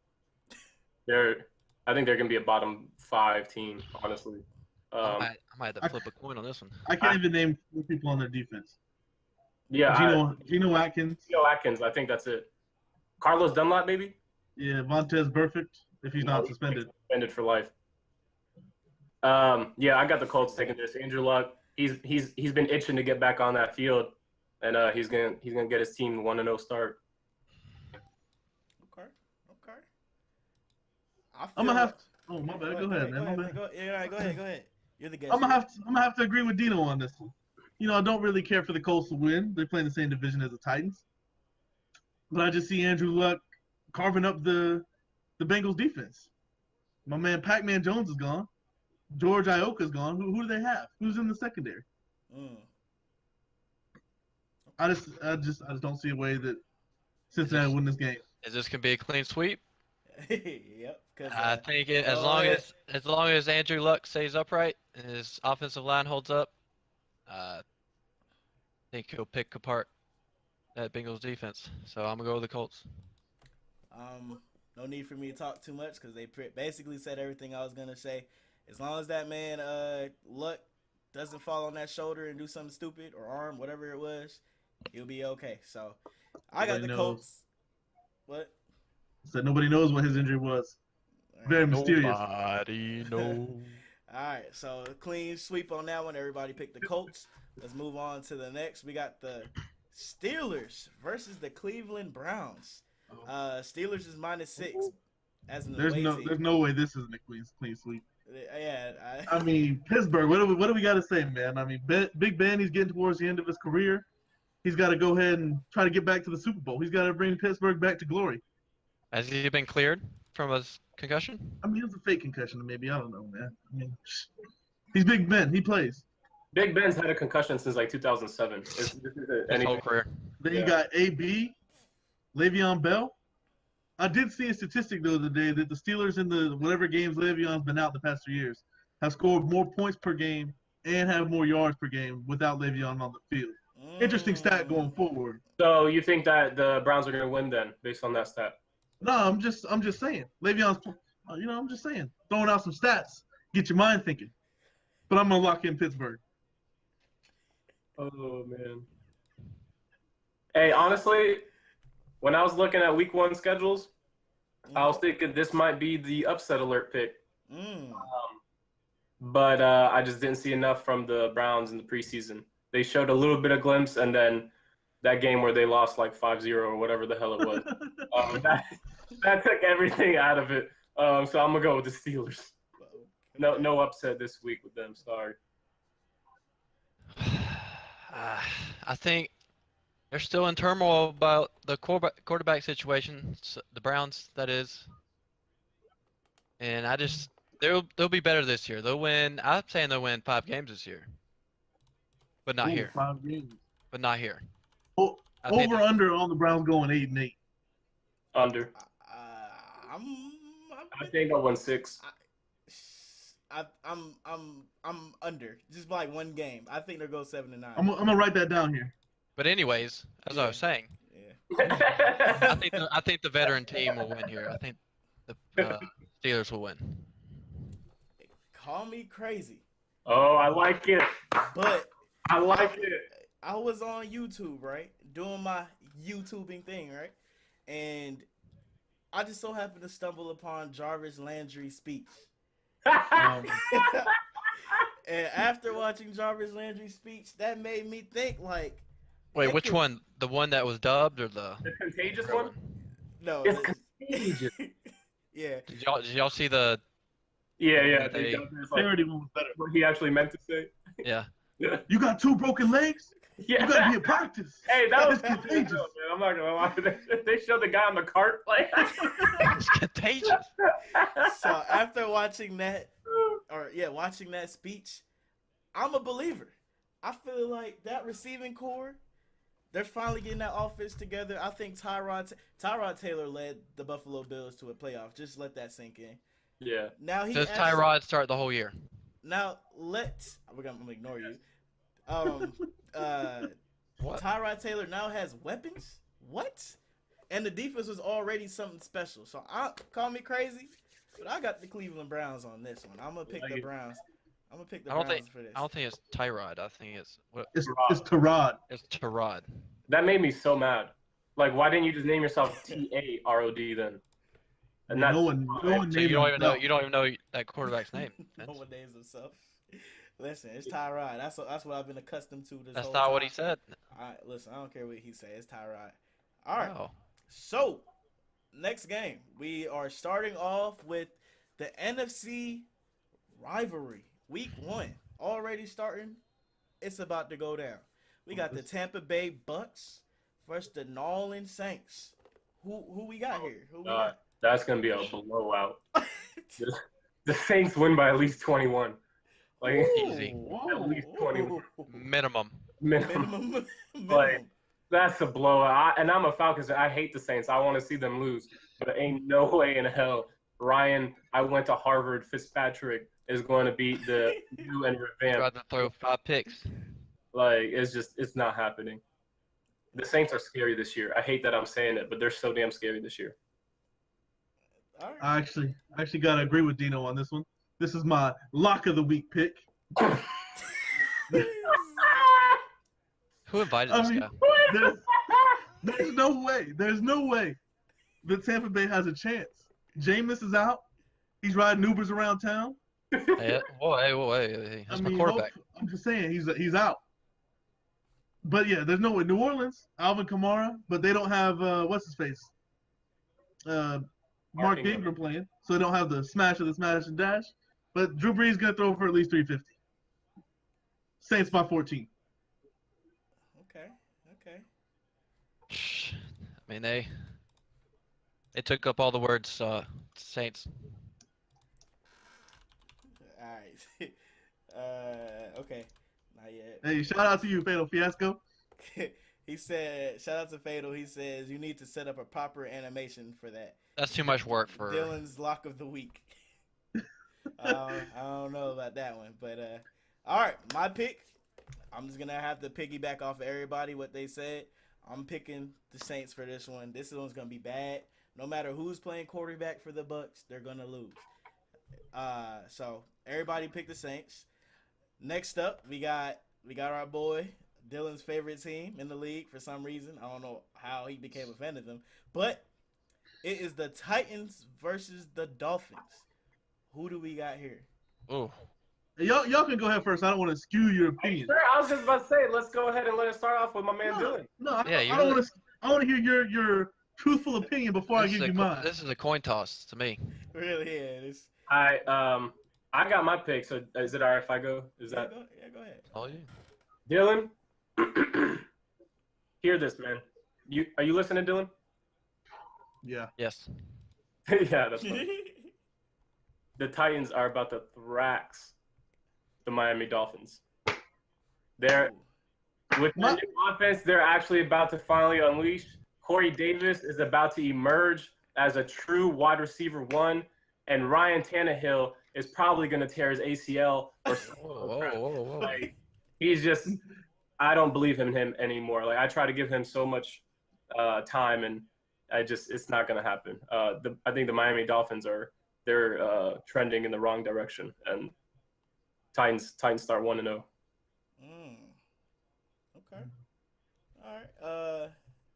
[SPEAKER 2] I think they're going to be a bottom 5 team, honestly.
[SPEAKER 4] I might have to flip a coin on this one.
[SPEAKER 3] I can't even name 4 people on their defense.
[SPEAKER 2] Yeah,
[SPEAKER 3] Geno Atkins.
[SPEAKER 2] Geno Atkins. I think that's it. Carlos Dunlap, maybe.
[SPEAKER 3] Yeah, Vontez Burfict, if he's not suspended.
[SPEAKER 2] Suspended for life. Yeah, I got the Colts taking this. Andrew Luck, he's been itching to get back on that field, and he's gonna get his team 1-0 start.
[SPEAKER 1] Okay. Okay. I feel
[SPEAKER 3] I'm gonna have
[SPEAKER 1] like.
[SPEAKER 3] to. Oh my bad. Go ahead, man. My bad.
[SPEAKER 1] Go ahead. You're the guest.
[SPEAKER 3] I'm gonna have to agree with Dino on this one. I don't really care for the Colts to win. They're playing the same division as the Titans, but I just see Andrew Luck carving up the Bengals defense. My man Pac-Man Jones is gone. George Ioka's gone. Who do they have? Who's in the secondary?
[SPEAKER 1] Mm.
[SPEAKER 3] I just don't see a way that Cincinnati win this game.
[SPEAKER 4] Is this gonna be a clean sweep?
[SPEAKER 1] Yep.
[SPEAKER 4] I think as long as Andrew Luck stays upright and his offensive line holds up, I think he'll pick apart that Bengals defense. So I'm gonna go with the Colts.
[SPEAKER 1] No need for me to talk too much because they basically said everything I was gonna say. As long as that man Luck doesn't fall on that shoulder and do something stupid or arm, whatever it was, he'll be okay. So I got the Colts. What?
[SPEAKER 3] Said nobody knows what his injury was. Very mysterious.
[SPEAKER 4] Nobody knows.
[SPEAKER 1] All right, so clean sweep on that one. Everybody picked the Colts. Let's move on to the next. We got the Steelers versus the Cleveland Browns. Steelers is -6 as an away team.
[SPEAKER 3] There's no way this isn't a clean sweep.
[SPEAKER 1] Yeah,
[SPEAKER 3] I mean, Pittsburgh. What do we got to say, man? I mean, Big Ben. He's getting towards the end of his career. He's got to go ahead and try to get back to the Super Bowl. He's got to bring Pittsburgh back to glory.
[SPEAKER 4] Has he been cleared from his concussion?
[SPEAKER 3] I mean, it was a fake concussion, maybe. I don't know, man. I mean, he's Big Ben. He plays.
[SPEAKER 2] Big Ben's had a concussion since like 2007.
[SPEAKER 4] His whole career.
[SPEAKER 3] Then you got AB, Le'Veon Bell. I did see a statistic the other day that the Steelers in the whatever games Le'Veon's been out the past 3 years have scored more points per game and have more yards per game without Le'Veon on the field. Interesting stat going forward.
[SPEAKER 2] So you think that the Browns are going to win then, based on that stat?
[SPEAKER 3] No, I'm just saying. Le'Veon's, I'm just saying. Throwing out some stats, get your mind thinking. But I'm gonna lock in Pittsburgh.
[SPEAKER 2] Oh man. Hey, honestly, when I was looking at Week 1 schedules, I was thinking this might be the upset alert pick. But I just didn't see enough from the Browns in the preseason. They showed a little bit of glimpse, and then that game where they lost like 5-0 or whatever the hell it was. That took everything out of it. So I'm gonna go with the Steelers. No upset this week with them. Sorry.
[SPEAKER 4] I think they're still in turmoil about the quarterback situation. The Browns, that is. And they'll be better this year. They'll win. I'm saying they'll win 5 games this year, but not here.
[SPEAKER 3] 5 games.
[SPEAKER 4] But not here.
[SPEAKER 3] Over under on the Browns going 8-8.
[SPEAKER 2] Under. I think I'll win 6.
[SPEAKER 1] I'm under. Just like one game. I think they'll go 7-9.
[SPEAKER 3] I'm gonna write that down here.
[SPEAKER 4] But anyways, as I was saying, I think the veteran team will win here. I think the Steelers will win.
[SPEAKER 1] Call me crazy.
[SPEAKER 2] Oh, I like it.
[SPEAKER 1] But
[SPEAKER 2] I like it.
[SPEAKER 1] I was on YouTube, right? Doing my YouTubing thing, right? And I just so happened to stumble upon Jarvis Landry's speech. And after watching Jarvis Landry's speech, that made me think like.
[SPEAKER 4] Wait, which one? The one that was dubbed or the
[SPEAKER 2] contagious one?
[SPEAKER 1] No.
[SPEAKER 2] It's contagious.
[SPEAKER 1] Yeah.
[SPEAKER 4] Did y'all see the?
[SPEAKER 2] Yeah.
[SPEAKER 3] Parody one was better.
[SPEAKER 2] What he actually meant to say.
[SPEAKER 4] Yeah.
[SPEAKER 3] You got 2 broken legs?
[SPEAKER 2] Yeah.
[SPEAKER 3] You gotta be in practice.
[SPEAKER 2] Hey, that was
[SPEAKER 3] contagious.
[SPEAKER 2] Man. I'm not gonna lie. They showed the guy on the cart like.
[SPEAKER 4] It's contagious.
[SPEAKER 1] So after watching that, watching that speech, I'm a believer. I feel like that receiving core, they're finally getting that offense together. I think Tyrod Taylor led the Buffalo Bills to a playoff. Just let that sink in.
[SPEAKER 2] Yeah.
[SPEAKER 1] Now
[SPEAKER 4] Does Tyrod start the whole year?
[SPEAKER 1] Now I'm gonna ignore you.
[SPEAKER 4] What?
[SPEAKER 1] Tyrod Taylor now has weapons. What? And the defense was already something special. So call me crazy, but I got the Cleveland Browns on this one. I'm gonna pick the Browns. I'm gonna pick the Browns for this.
[SPEAKER 4] I don't think it's Tyrod. I think it's
[SPEAKER 3] It's Tyrod.
[SPEAKER 4] It's Tyrod.
[SPEAKER 2] That made me so mad. Like, why didn't you just name yourself Tarod then? And
[SPEAKER 3] No
[SPEAKER 2] that's
[SPEAKER 3] one
[SPEAKER 4] So
[SPEAKER 3] named
[SPEAKER 4] you don't even know.
[SPEAKER 3] himself.
[SPEAKER 4] You don't even know that quarterback's name.
[SPEAKER 1] No
[SPEAKER 4] Vince.
[SPEAKER 1] one names himself. Listen, it's Tyrod. That's what I've been accustomed to this
[SPEAKER 4] That's
[SPEAKER 1] whole
[SPEAKER 4] not
[SPEAKER 1] time.
[SPEAKER 4] what he said.
[SPEAKER 1] Listen, I don't care what he said. It's Tyrod. All right.
[SPEAKER 4] Wow.
[SPEAKER 1] So, next game, we are starting off with the NFC rivalry. Week 1 already starting. It's about to go down. We got the Tampa Bay Bucks versus the New Orleans Saints. Who we got here? Who we got?
[SPEAKER 2] That's gonna be a blowout. The Saints win by at least 21. Like
[SPEAKER 4] Easy.
[SPEAKER 2] at least 21
[SPEAKER 4] Minimum.
[SPEAKER 2] minimum.
[SPEAKER 1] Minimum.
[SPEAKER 2] Like, that's a blowout. And I'm a Falcons fan. I hate the Saints. I want to see them lose. But ain't no way in hell Ryan, I went to Harvard, Fitzpatrick is going to beat the new and
[SPEAKER 4] Tried
[SPEAKER 2] revamped.
[SPEAKER 4] to throw 5 picks.
[SPEAKER 2] Like, it's not happening. The Saints are scary this year. I hate that I'm saying it, but they're so damn scary this year.
[SPEAKER 1] All right.
[SPEAKER 3] I actually gotta agree with Dino on this one. This is my lock of the week pick.
[SPEAKER 4] Who invited
[SPEAKER 3] I
[SPEAKER 4] this
[SPEAKER 3] mean,
[SPEAKER 4] guy?
[SPEAKER 3] there's no way that Tampa Bay has a chance. Jameis is out. He's riding Ubers around town.
[SPEAKER 4] Hey, whoa, that's my quarterback.
[SPEAKER 3] I'm just saying he's out. But yeah, there's no way. New Orleans, Alvin Kamara, but they don't have what's his face, Mark Ingram playing, so they don't have the smash and dash. But Drew Brees gonna throw for at least 350. Saints by 14.
[SPEAKER 1] Okay.
[SPEAKER 4] I mean, they took up all the words. Saints.
[SPEAKER 1] All right. Okay. Not yet.
[SPEAKER 3] Hey, shout out to you, Fatal Fiasco.
[SPEAKER 1] He said, shout out to Fatal. He says, you need to set up a proper animation for that.
[SPEAKER 4] That's too much work for.
[SPEAKER 1] Dylan's lock of the week. I don't know about that one. But, all right, my pick. I'm just going to have to piggyback off of everybody, what they said. I'm picking the Saints for this one. This one's going to be bad. No matter who's playing quarterback for the Bucks, they're going to lose. So, everybody pick the Saints. Next up, we got our boy, Dylan's favorite team in the league for some reason. I don't know how he became a fan of them. But it is the Titans versus the Dolphins. Who do we got here?
[SPEAKER 4] Oh,
[SPEAKER 3] Y'all can go ahead first. I don't want to skew your opinion.
[SPEAKER 2] Sure, I was just about to say, let's go ahead and let it start off with my man Dylan.
[SPEAKER 3] No, I
[SPEAKER 4] Yeah,
[SPEAKER 3] don't want to. I want to hear your truthful opinion before I give you mine.
[SPEAKER 4] This is a coin toss to me.
[SPEAKER 1] Really? Yeah. This.
[SPEAKER 2] I got my pick, so is it all right if I go? Is that
[SPEAKER 1] Go ahead.
[SPEAKER 4] All you.
[SPEAKER 2] Dylan? Hear this, man. Are you listening, Dylan?
[SPEAKER 3] Yeah.
[SPEAKER 4] Yes.
[SPEAKER 2] Yeah, that's fine. The Titans are about to thrax the Miami Dolphins. They're with their new offense, they're actually about to finally unleash. Corey Davis is about to emerge as a true wide receiver 1, and Ryan Tannehill is probably going to tear his ACL or something.
[SPEAKER 4] Whoa.
[SPEAKER 2] Like, he's just, I don't believe in him anymore. Like, I try to give him so much time, and it's not going to happen. I think the Miami Dolphins they're trending in the wrong direction, and Titans start 1-0.
[SPEAKER 1] Okay. All right.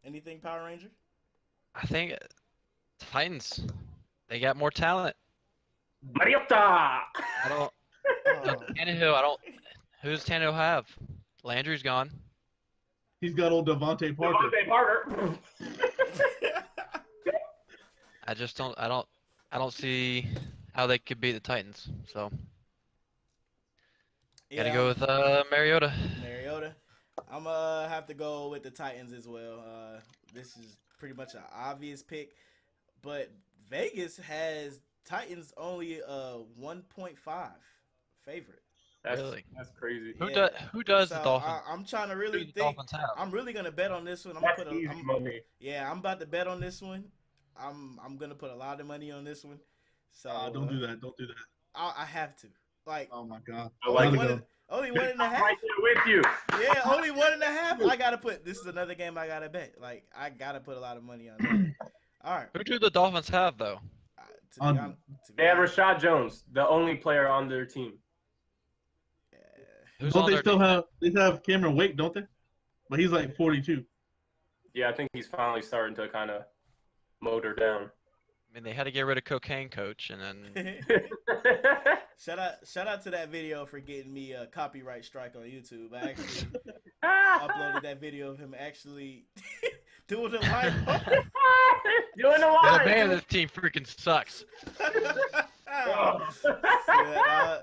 [SPEAKER 1] Anything Power Ranger?
[SPEAKER 4] I think Titans. They got more talent.
[SPEAKER 2] Mariota!
[SPEAKER 4] I don't. Tannehill. Who's Tannehill have? Landry's gone.
[SPEAKER 3] He's got old Devontae Parker.
[SPEAKER 2] Devontae Parker.
[SPEAKER 4] I just don't. I don't see how they could beat the Titans. So gotta go with Mariota.
[SPEAKER 1] Mariota. I'm gonna have to go with the Titans as well. This is pretty much an obvious pick, but Vegas has Titans only a 1.5 favorite.
[SPEAKER 2] That's crazy.
[SPEAKER 4] Who does the Dolphins?
[SPEAKER 1] I'm trying to really
[SPEAKER 4] the
[SPEAKER 1] think.
[SPEAKER 4] Dolphins have?
[SPEAKER 1] I'm really gonna bet on this one.
[SPEAKER 2] That's easy money.
[SPEAKER 1] Yeah, I'm about to bet on this one. I'm gonna put a lot of money on this one. So
[SPEAKER 3] Don't do that. Don't do that.
[SPEAKER 1] I have to. Like,
[SPEAKER 3] Oh my God.
[SPEAKER 2] I like
[SPEAKER 1] only one and a half.
[SPEAKER 2] right there with you.
[SPEAKER 1] Yeah, only 1.5. I gotta put. This is another game I gotta bet. Like, I gotta put a lot of money on that. All right.
[SPEAKER 4] Who do the Dolphins have though?
[SPEAKER 2] They have Rashad Jones, the only player on their team.
[SPEAKER 4] Who's
[SPEAKER 3] Don't
[SPEAKER 4] on
[SPEAKER 3] they
[SPEAKER 4] their
[SPEAKER 3] still
[SPEAKER 4] team?
[SPEAKER 3] have Cameron Wake, don't they? But he's like 42.
[SPEAKER 2] Yeah, I think he's finally starting to kind of motor down.
[SPEAKER 4] I mean, they had to get rid of cocaine coach, and then
[SPEAKER 1] Shout out to that video for getting me a copyright strike on YouTube. I actually uploaded that video of him actually doing the line.
[SPEAKER 2] Doing the
[SPEAKER 4] the
[SPEAKER 2] line.
[SPEAKER 4] man of this team freaking sucks.
[SPEAKER 1] That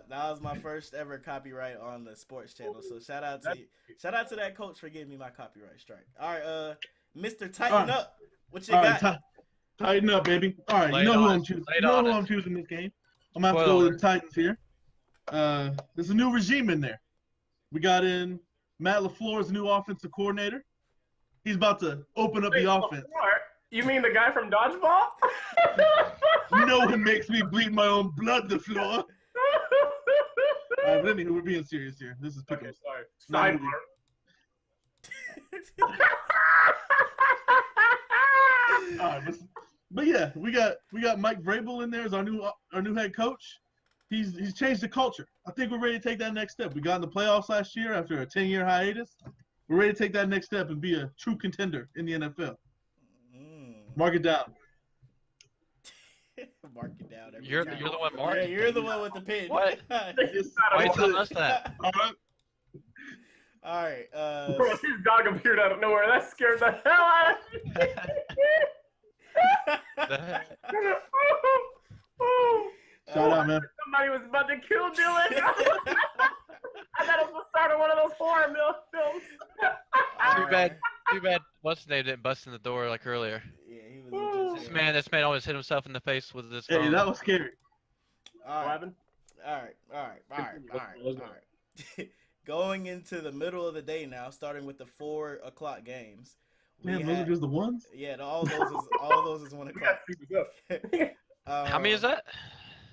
[SPEAKER 1] was my first ever copyright on the sports channel. So shout out to that coach for giving me my copyright strike. All right, Mr. Tighten Up, what you got?
[SPEAKER 3] Tighten up, baby. All right, you know who I'm choosing. You know who I'm choosing this game. I'm gonna have to go with the Titans here. There's a new regime in there. We got in Matt LaFleur's new offensive coordinator. He's about to open up the offense.
[SPEAKER 2] You mean the guy from Dodgeball?
[SPEAKER 3] You know what makes me bleed my own blood, LaFleur. All right, but anyway, we're being serious here. This is Pickems.
[SPEAKER 2] Okay, sorry.
[SPEAKER 3] All right, but yeah, we got Mike Vrabel in there as our new head coach. He's changed the culture. I think we're ready to take that next step. We got in the playoffs last year after a 10-year hiatus. We're ready to take that next step and be a true contender in the NFL. Mark it down.
[SPEAKER 1] Mark it down.
[SPEAKER 4] You're the one marking.
[SPEAKER 1] Yeah, you're the one with the pin.
[SPEAKER 4] What? Why are you telling us that?
[SPEAKER 1] All right.
[SPEAKER 2] Bro, his dog appeared out of nowhere. That scared the hell out of me.
[SPEAKER 3] Shout out, man.
[SPEAKER 2] Somebody was about to kill Dylan. I thought it was the start of one of those horror films.
[SPEAKER 4] Too bad. What's his name didn't bust in the door like earlier.
[SPEAKER 1] Yeah, he was.
[SPEAKER 4] This man always hit himself in the face with his phone.
[SPEAKER 3] Hey, that was scary.
[SPEAKER 1] All right. Going into the middle of the day now, starting with the 4 o'clock games.
[SPEAKER 3] Man, those are just the ones?
[SPEAKER 1] Yeah, all those is 1 o'clock.
[SPEAKER 4] How many is that?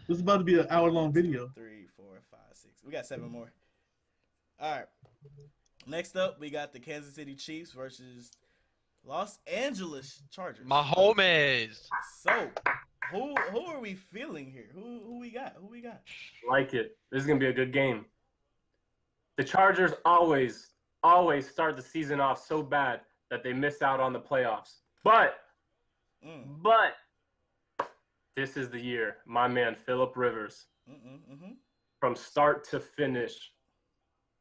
[SPEAKER 3] This is about to be an hour-long video.
[SPEAKER 1] 3, 4, 5, 6. We got 7 more. All right. Next up, we got the Kansas City Chiefs versus Los Angeles Chargers.
[SPEAKER 4] My homies.
[SPEAKER 1] So, who are we feeling here? Who we got?
[SPEAKER 2] Like it. This is gonna be a good game. The Chargers always start the season off so bad that they miss out on the playoffs. But this is the year. My man Phillip Rivers, from start to finish,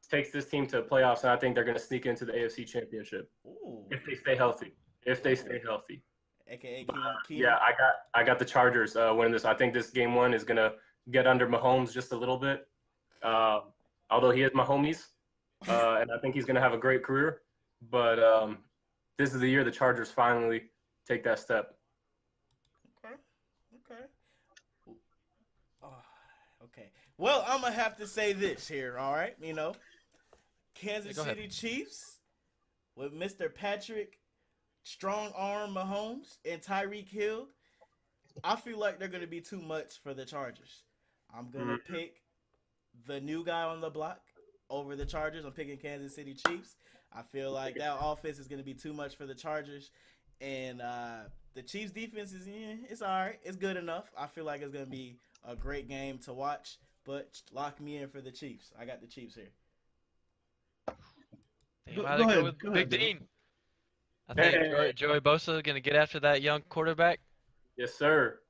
[SPEAKER 2] takes this team to the playoffs, and I think they're going to sneak into the AFC Championship.
[SPEAKER 1] Ooh.
[SPEAKER 2] If they stay healthy.
[SPEAKER 1] AKA Keenan.
[SPEAKER 2] Yeah, I got the Chargers winning this. I think this game 1 is going to get under Mahomes just a little bit. Although he is my homies, and I think he's going to have a great career. But this is the year the Chargers finally take that step.
[SPEAKER 1] Okay. Well, I'm going to have to say this here, all right? Kansas City Chiefs with Mr. Patrick Strong Arm Mahomes and Tyreek Hill. I feel like they're going to be too much for the Chargers. I'm going to pick the new guy on the block over the Chargers. I'm picking Kansas City Chiefs. I feel like that offense is going to be too much for the Chargers. And the Chiefs defense is, it's all right. It's good enough. I feel like it's going to be a great game to watch. But lock me in for the Chiefs. I got the Chiefs here.
[SPEAKER 4] Go ahead, Big Dean. I think Joey Bosa going to get after that young quarterback.
[SPEAKER 2] Yes, sir.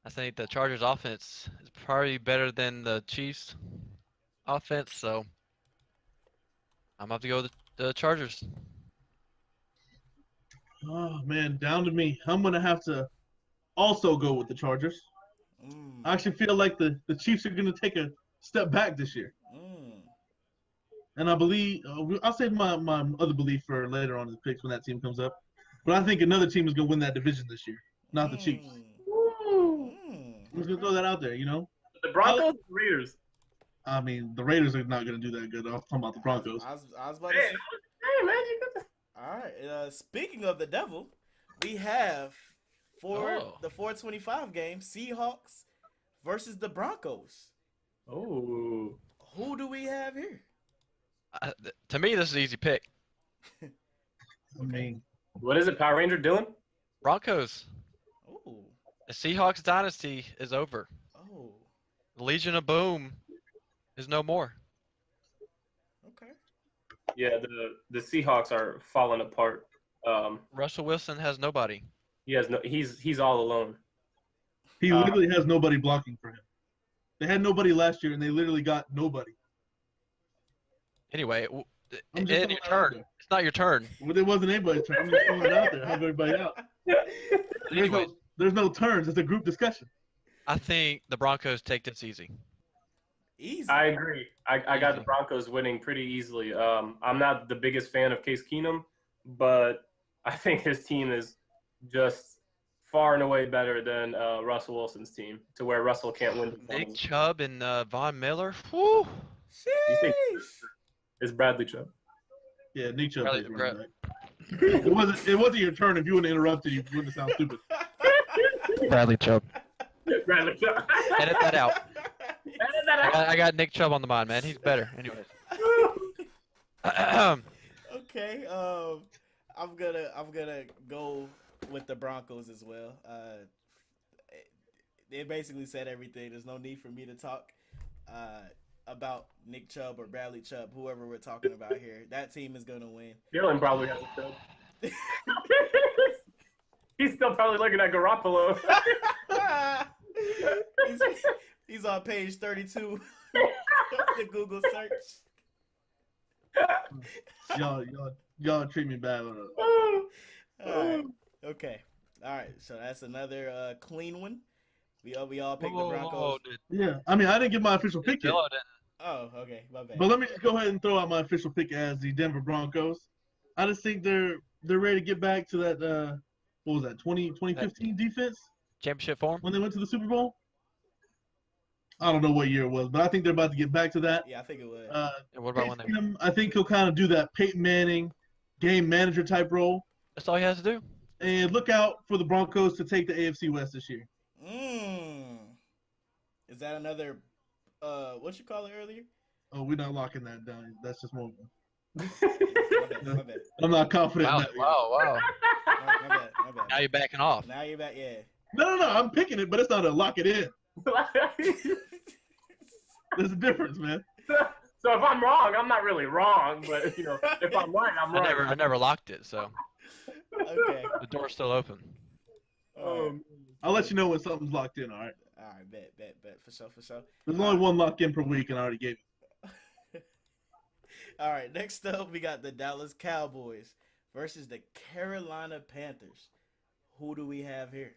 [SPEAKER 4] I think the Chargers offense is probably better than the Chiefs offense, so I'm going to have to go with the Chargers.
[SPEAKER 3] Oh, man, down to me. I'm going to have to also go with the Chargers. I actually feel like the Chiefs are going to take a step back this year. And I believe I'll save my other belief for later on in the picks when that team comes up. But I think another team is going to win that division this year, not the Chiefs. I'm just going to throw that out there,
[SPEAKER 2] The Broncos, the Raiders.
[SPEAKER 3] I mean, the Raiders are not going to do that good. I was talking about the Broncos.
[SPEAKER 1] I was about to say.
[SPEAKER 2] Hey, man, you got this.
[SPEAKER 1] All right. Speaking of the devil, we have for the 425 game, Seahawks versus the Broncos.
[SPEAKER 2] Oh.
[SPEAKER 1] Who do we have here?
[SPEAKER 4] To me, this is an easy pick.
[SPEAKER 3] I mean,
[SPEAKER 2] what is it, Power Ranger Dylan?
[SPEAKER 4] Broncos.
[SPEAKER 1] Oh.
[SPEAKER 4] The Seahawks dynasty is over.
[SPEAKER 1] Oh.
[SPEAKER 4] The Legion of Boom is no more.
[SPEAKER 1] Okay.
[SPEAKER 2] Yeah, the Seahawks are falling apart.
[SPEAKER 4] Russell Wilson has nobody.
[SPEAKER 2] He has no. He's all alone.
[SPEAKER 3] He literally has nobody blocking for him. They had nobody last year, and they literally got nobody.
[SPEAKER 4] Anyway,
[SPEAKER 3] I'm just
[SPEAKER 4] Ed,
[SPEAKER 3] throwing
[SPEAKER 4] your
[SPEAKER 3] it out
[SPEAKER 4] turn.
[SPEAKER 3] there.
[SPEAKER 4] It's not your turn.
[SPEAKER 3] Well, it wasn't anybody's turn. I'm just throwing it out there. Help everybody out.
[SPEAKER 4] Anyway,
[SPEAKER 3] There's no turns. It's a group discussion.
[SPEAKER 4] I think the Broncos take this easy.
[SPEAKER 1] Easy.
[SPEAKER 2] I agree. I got
[SPEAKER 4] Easy.
[SPEAKER 2] the Broncos winning pretty easily. I'm not the biggest fan of Case Keenum, but I think his team is just far and away better than Russell Wilson's team, to where Russell can't win.
[SPEAKER 4] Nick Chubb and Von Miller. Whew.
[SPEAKER 2] You think
[SPEAKER 1] Sheesh.
[SPEAKER 2] it's Bradley Chubb?
[SPEAKER 3] Yeah, Nick Chubb
[SPEAKER 4] Bradley-
[SPEAKER 3] is running back. It wasn't your turn. If you wouldn't have interrupted, you wouldn't sound stupid.
[SPEAKER 4] Bradley Chubb.
[SPEAKER 2] Bradley Chubb.
[SPEAKER 4] Edit that out.
[SPEAKER 2] Edit that out.
[SPEAKER 4] I got Nick Chubb on the mind, man. He's better. Anyways.
[SPEAKER 1] Okay. I'm gonna go with the Broncos as well. They basically said everything. There's no need for me to talk about Nick Chubb or Bradley Chubb, whoever we're talking about here. That team is gonna win.
[SPEAKER 2] Dylan probably has a Chubb. He's still probably looking at Garoppolo.
[SPEAKER 1] he's on page 32 of the Google search.
[SPEAKER 3] Y'all treat me bad.
[SPEAKER 1] All right. Okay. All right. So that's another clean one. We all picked the Broncos.
[SPEAKER 3] Yeah, I mean, I didn't get my official pick yet.
[SPEAKER 1] Oh, okay. My bad.
[SPEAKER 3] But let me just go ahead and throw out my official pick as the Denver Broncos. I just think they're ready to get back to that what was that 2015 defense
[SPEAKER 4] Championship form?
[SPEAKER 3] when they went to the Super Bowl. I don't know what year it was, but I think they're about to get back to that.
[SPEAKER 1] Yeah, I think it would.
[SPEAKER 4] And what about when they?
[SPEAKER 3] I think he'll kind of do that Peyton Manning game manager type role.
[SPEAKER 4] That's all he has to do.
[SPEAKER 3] And look out for the Broncos to take the AFC West this year.
[SPEAKER 1] Is that another what you call it earlier?
[SPEAKER 3] Oh, we're not locking that down. That's just more.
[SPEAKER 1] My bad.
[SPEAKER 3] I'm not confident.
[SPEAKER 4] Wow,
[SPEAKER 3] in that yet.
[SPEAKER 4] wow.
[SPEAKER 1] My bad.
[SPEAKER 4] Now you're backing off.
[SPEAKER 1] Now you're back. Yeah.
[SPEAKER 3] No. I'm picking it, but it's not a lock it in. There's a difference, man.
[SPEAKER 2] So if I'm wrong, I'm not really wrong, but if I'm right, I'm right.
[SPEAKER 4] I never locked it, so
[SPEAKER 1] Okay.
[SPEAKER 4] the door's still open.
[SPEAKER 3] I'll let you know when something's locked in. All right.
[SPEAKER 1] All right. Bet. For sure.
[SPEAKER 3] There's only one lock in per week, and I already gave it.
[SPEAKER 1] All right. Next up, we got the Dallas Cowboys versus the Carolina Panthers. Who do we have here?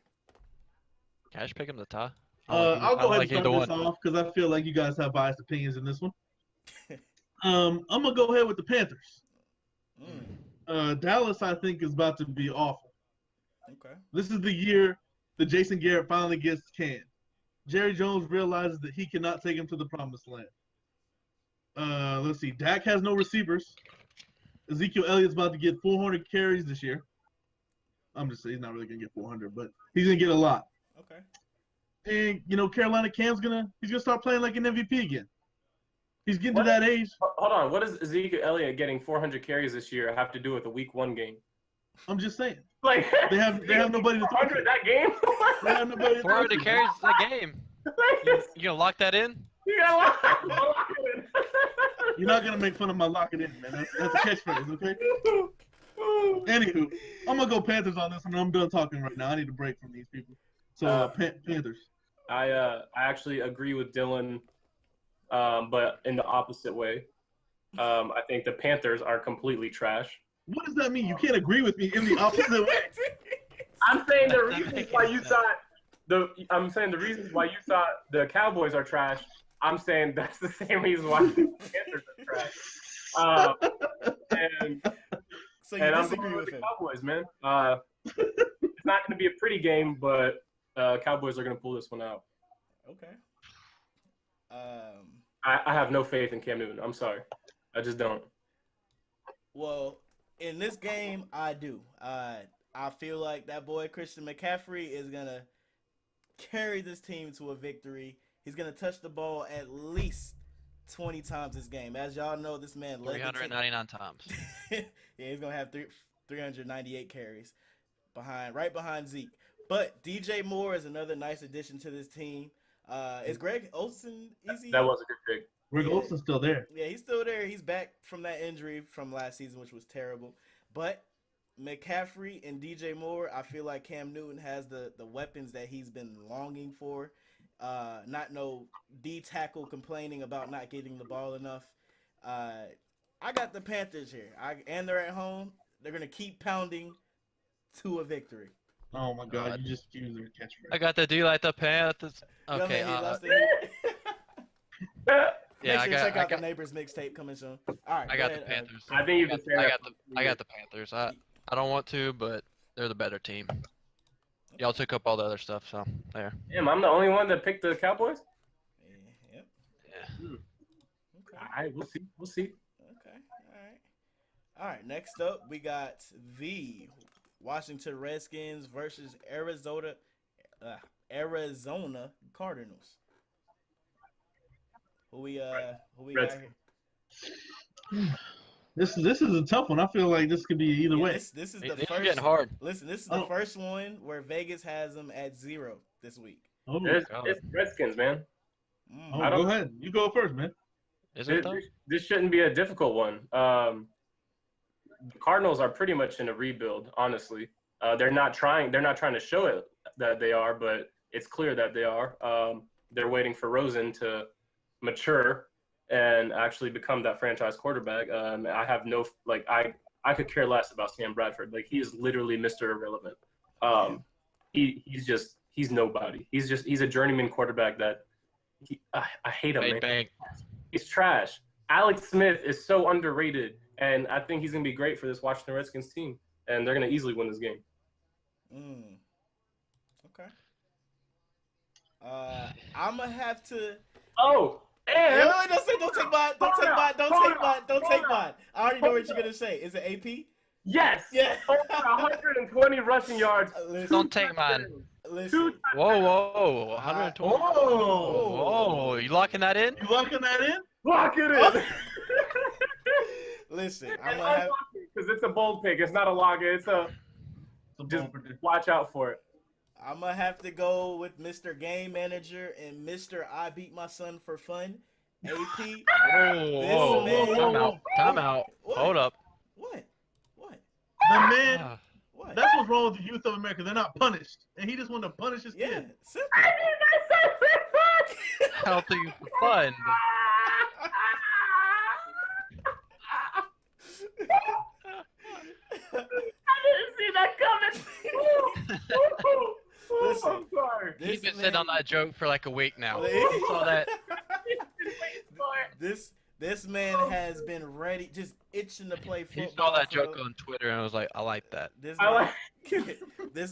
[SPEAKER 4] Can I just pick him to tie?
[SPEAKER 3] I'll go ahead and
[SPEAKER 4] either
[SPEAKER 3] start this
[SPEAKER 4] one.
[SPEAKER 3] off because I feel like you guys have biased opinions in this one. I'm gonna go ahead with the Panthers. Dallas, I think, is about to be awful.
[SPEAKER 1] Okay.
[SPEAKER 3] This is the year that Jason Garrett finally gets canned. Jerry Jones realizes that he cannot take him to the promised land. Let's see. Dak has no receivers. Ezekiel Elliott's about to get 400 carries this year. I'm just saying he's not really gonna get 400, but he's gonna get a lot.
[SPEAKER 1] Okay.
[SPEAKER 3] And Carolina Cam's he's gonna start playing like an MVP again. He's getting to that age.
[SPEAKER 2] Hold on. What does Ezekiel Elliott getting 400 carries this year have to do with the Week 1 game?
[SPEAKER 3] I'm just saying.
[SPEAKER 2] Like
[SPEAKER 3] They have nobody to throw
[SPEAKER 2] 400
[SPEAKER 3] to.
[SPEAKER 2] that game?
[SPEAKER 3] They have nobody to throw
[SPEAKER 4] 400
[SPEAKER 3] to.
[SPEAKER 4] carries is a game. You gonna lock that in?
[SPEAKER 2] You gotta lock it in.
[SPEAKER 3] You're not gonna make fun of my lock it in, man. That's a catchphrase, okay? Anywho, I'm gonna go Panthers on this one. I'm done talking right now. I need a break from these people. So Panthers.
[SPEAKER 2] I actually agree with Dylan, but in the opposite way. I think the Panthers are completely trash.
[SPEAKER 3] What does that mean? You can't agree with me in the opposite way.
[SPEAKER 2] I'm saying the reasons why you thought the Cowboys are trash. I'm saying that's the same reason why the Panthers are trash.
[SPEAKER 1] So you
[SPEAKER 2] I'm
[SPEAKER 1] disagree
[SPEAKER 2] going
[SPEAKER 1] with
[SPEAKER 2] the
[SPEAKER 1] him?
[SPEAKER 2] Cowboys, man. It's not going to be a pretty game, but Cowboys are going to pull this one out.
[SPEAKER 1] Okay.
[SPEAKER 2] I have no faith in Cam Newton. I'm sorry. I just don't.
[SPEAKER 1] Well, in this game, I do. I feel like that boy Christian McCaffrey is gonna carry this team to a victory. He's gonna touch the ball at least 20 times this game. As y'all know, this man led the team.
[SPEAKER 4] 399 times.
[SPEAKER 1] Yeah, he's gonna have 398 carries right behind Zeke. But DJ Moore is another nice addition to this team. Is Greg Olsen easy?
[SPEAKER 2] That was a good pick.
[SPEAKER 3] Greg Olsen's still there.
[SPEAKER 1] Yeah, he's still there. He's back from that injury from last season, which was terrible. But McCaffrey and DJ Moore, I feel like Cam Newton has the weapons that he's been longing for. Not no D tackle complaining about not getting the ball enough. I got the Panthers here. And they're at home. They're gonna keep pounding to a victory.
[SPEAKER 3] Oh my God! You just used their catchphrase.
[SPEAKER 4] I got the D like the Panthers. Okay.
[SPEAKER 1] He lost the
[SPEAKER 4] Yeah,
[SPEAKER 1] Make sure to check out the Neighbors mixtape coming soon. All right,
[SPEAKER 4] I got the Panthers.
[SPEAKER 2] I think you can say
[SPEAKER 4] I got the Panthers. I don't want to, but they're the better team. Y'all took up all the other stuff, so there.
[SPEAKER 2] Damn, I'm the only one that picked the Cowboys?
[SPEAKER 1] Yep.
[SPEAKER 4] Yeah.
[SPEAKER 2] Okay. All right, we'll see. We'll see.
[SPEAKER 1] Okay. All right. Next up, we got the Washington Redskins versus Arizona Cardinals. Who we got here?
[SPEAKER 3] This is a tough one. I feel like this could be either way.
[SPEAKER 1] This is the
[SPEAKER 4] These are
[SPEAKER 1] first.
[SPEAKER 4] getting hard.
[SPEAKER 1] Listen, this is the first one where Vegas has them at 0 this week.
[SPEAKER 3] Oh,
[SPEAKER 2] it's Redskins, man.
[SPEAKER 3] go ahead. You go first, man.
[SPEAKER 2] This shouldn't be a difficult one. The Cardinals are pretty much in a rebuild, honestly. They're not trying to show it that they are, but it's clear that they are. They're waiting for Rosen to mature and actually become that franchise quarterback. I have I could care less about Sam Bradford. Like, he is literally Mr. Irrelevant. He's nobody. He's a journeyman quarterback that I hate him. Man. He's trash. Alex Smith is so underrated, and I think he's gonna be great for this Washington Redskins team, and they're gonna easily win this game.
[SPEAKER 1] Okay. I'm gonna have to.
[SPEAKER 2] Oh. And
[SPEAKER 1] don't take mine. I already know what you're gonna say. Is it AP?
[SPEAKER 2] Yes.
[SPEAKER 1] Yeah.
[SPEAKER 2] Over 120 rushing yards.
[SPEAKER 4] Don't take mine.
[SPEAKER 1] Listen.
[SPEAKER 4] Whoa. 120. Whoa. You locking that in?
[SPEAKER 3] Lock it in.
[SPEAKER 1] Listen, I'm gonna have
[SPEAKER 2] because it's a bold pick. It's not a log. It's a just watch out for it.
[SPEAKER 1] I'm gonna have to go with Mr. Game Manager and Mr. I Beat My Son for Fun. AP.
[SPEAKER 4] Whoa. Time out.
[SPEAKER 1] What?
[SPEAKER 4] Hold up.
[SPEAKER 1] What?
[SPEAKER 3] The man.
[SPEAKER 1] What?
[SPEAKER 3] That's what's wrong with the youth of America. They're not punished, and he just wanted to punish his
[SPEAKER 1] Yeah,
[SPEAKER 3] kid.
[SPEAKER 1] simple.
[SPEAKER 4] Healthy fun.
[SPEAKER 2] I didn't see that coming.
[SPEAKER 1] Listen,
[SPEAKER 2] I'm sorry.
[SPEAKER 4] He's been sitting on that joke for like a week now.
[SPEAKER 1] I
[SPEAKER 4] saw that.
[SPEAKER 1] This man has been ready, just itching to play football.
[SPEAKER 4] He saw that joke on Twitter and I was like, I like that.
[SPEAKER 1] This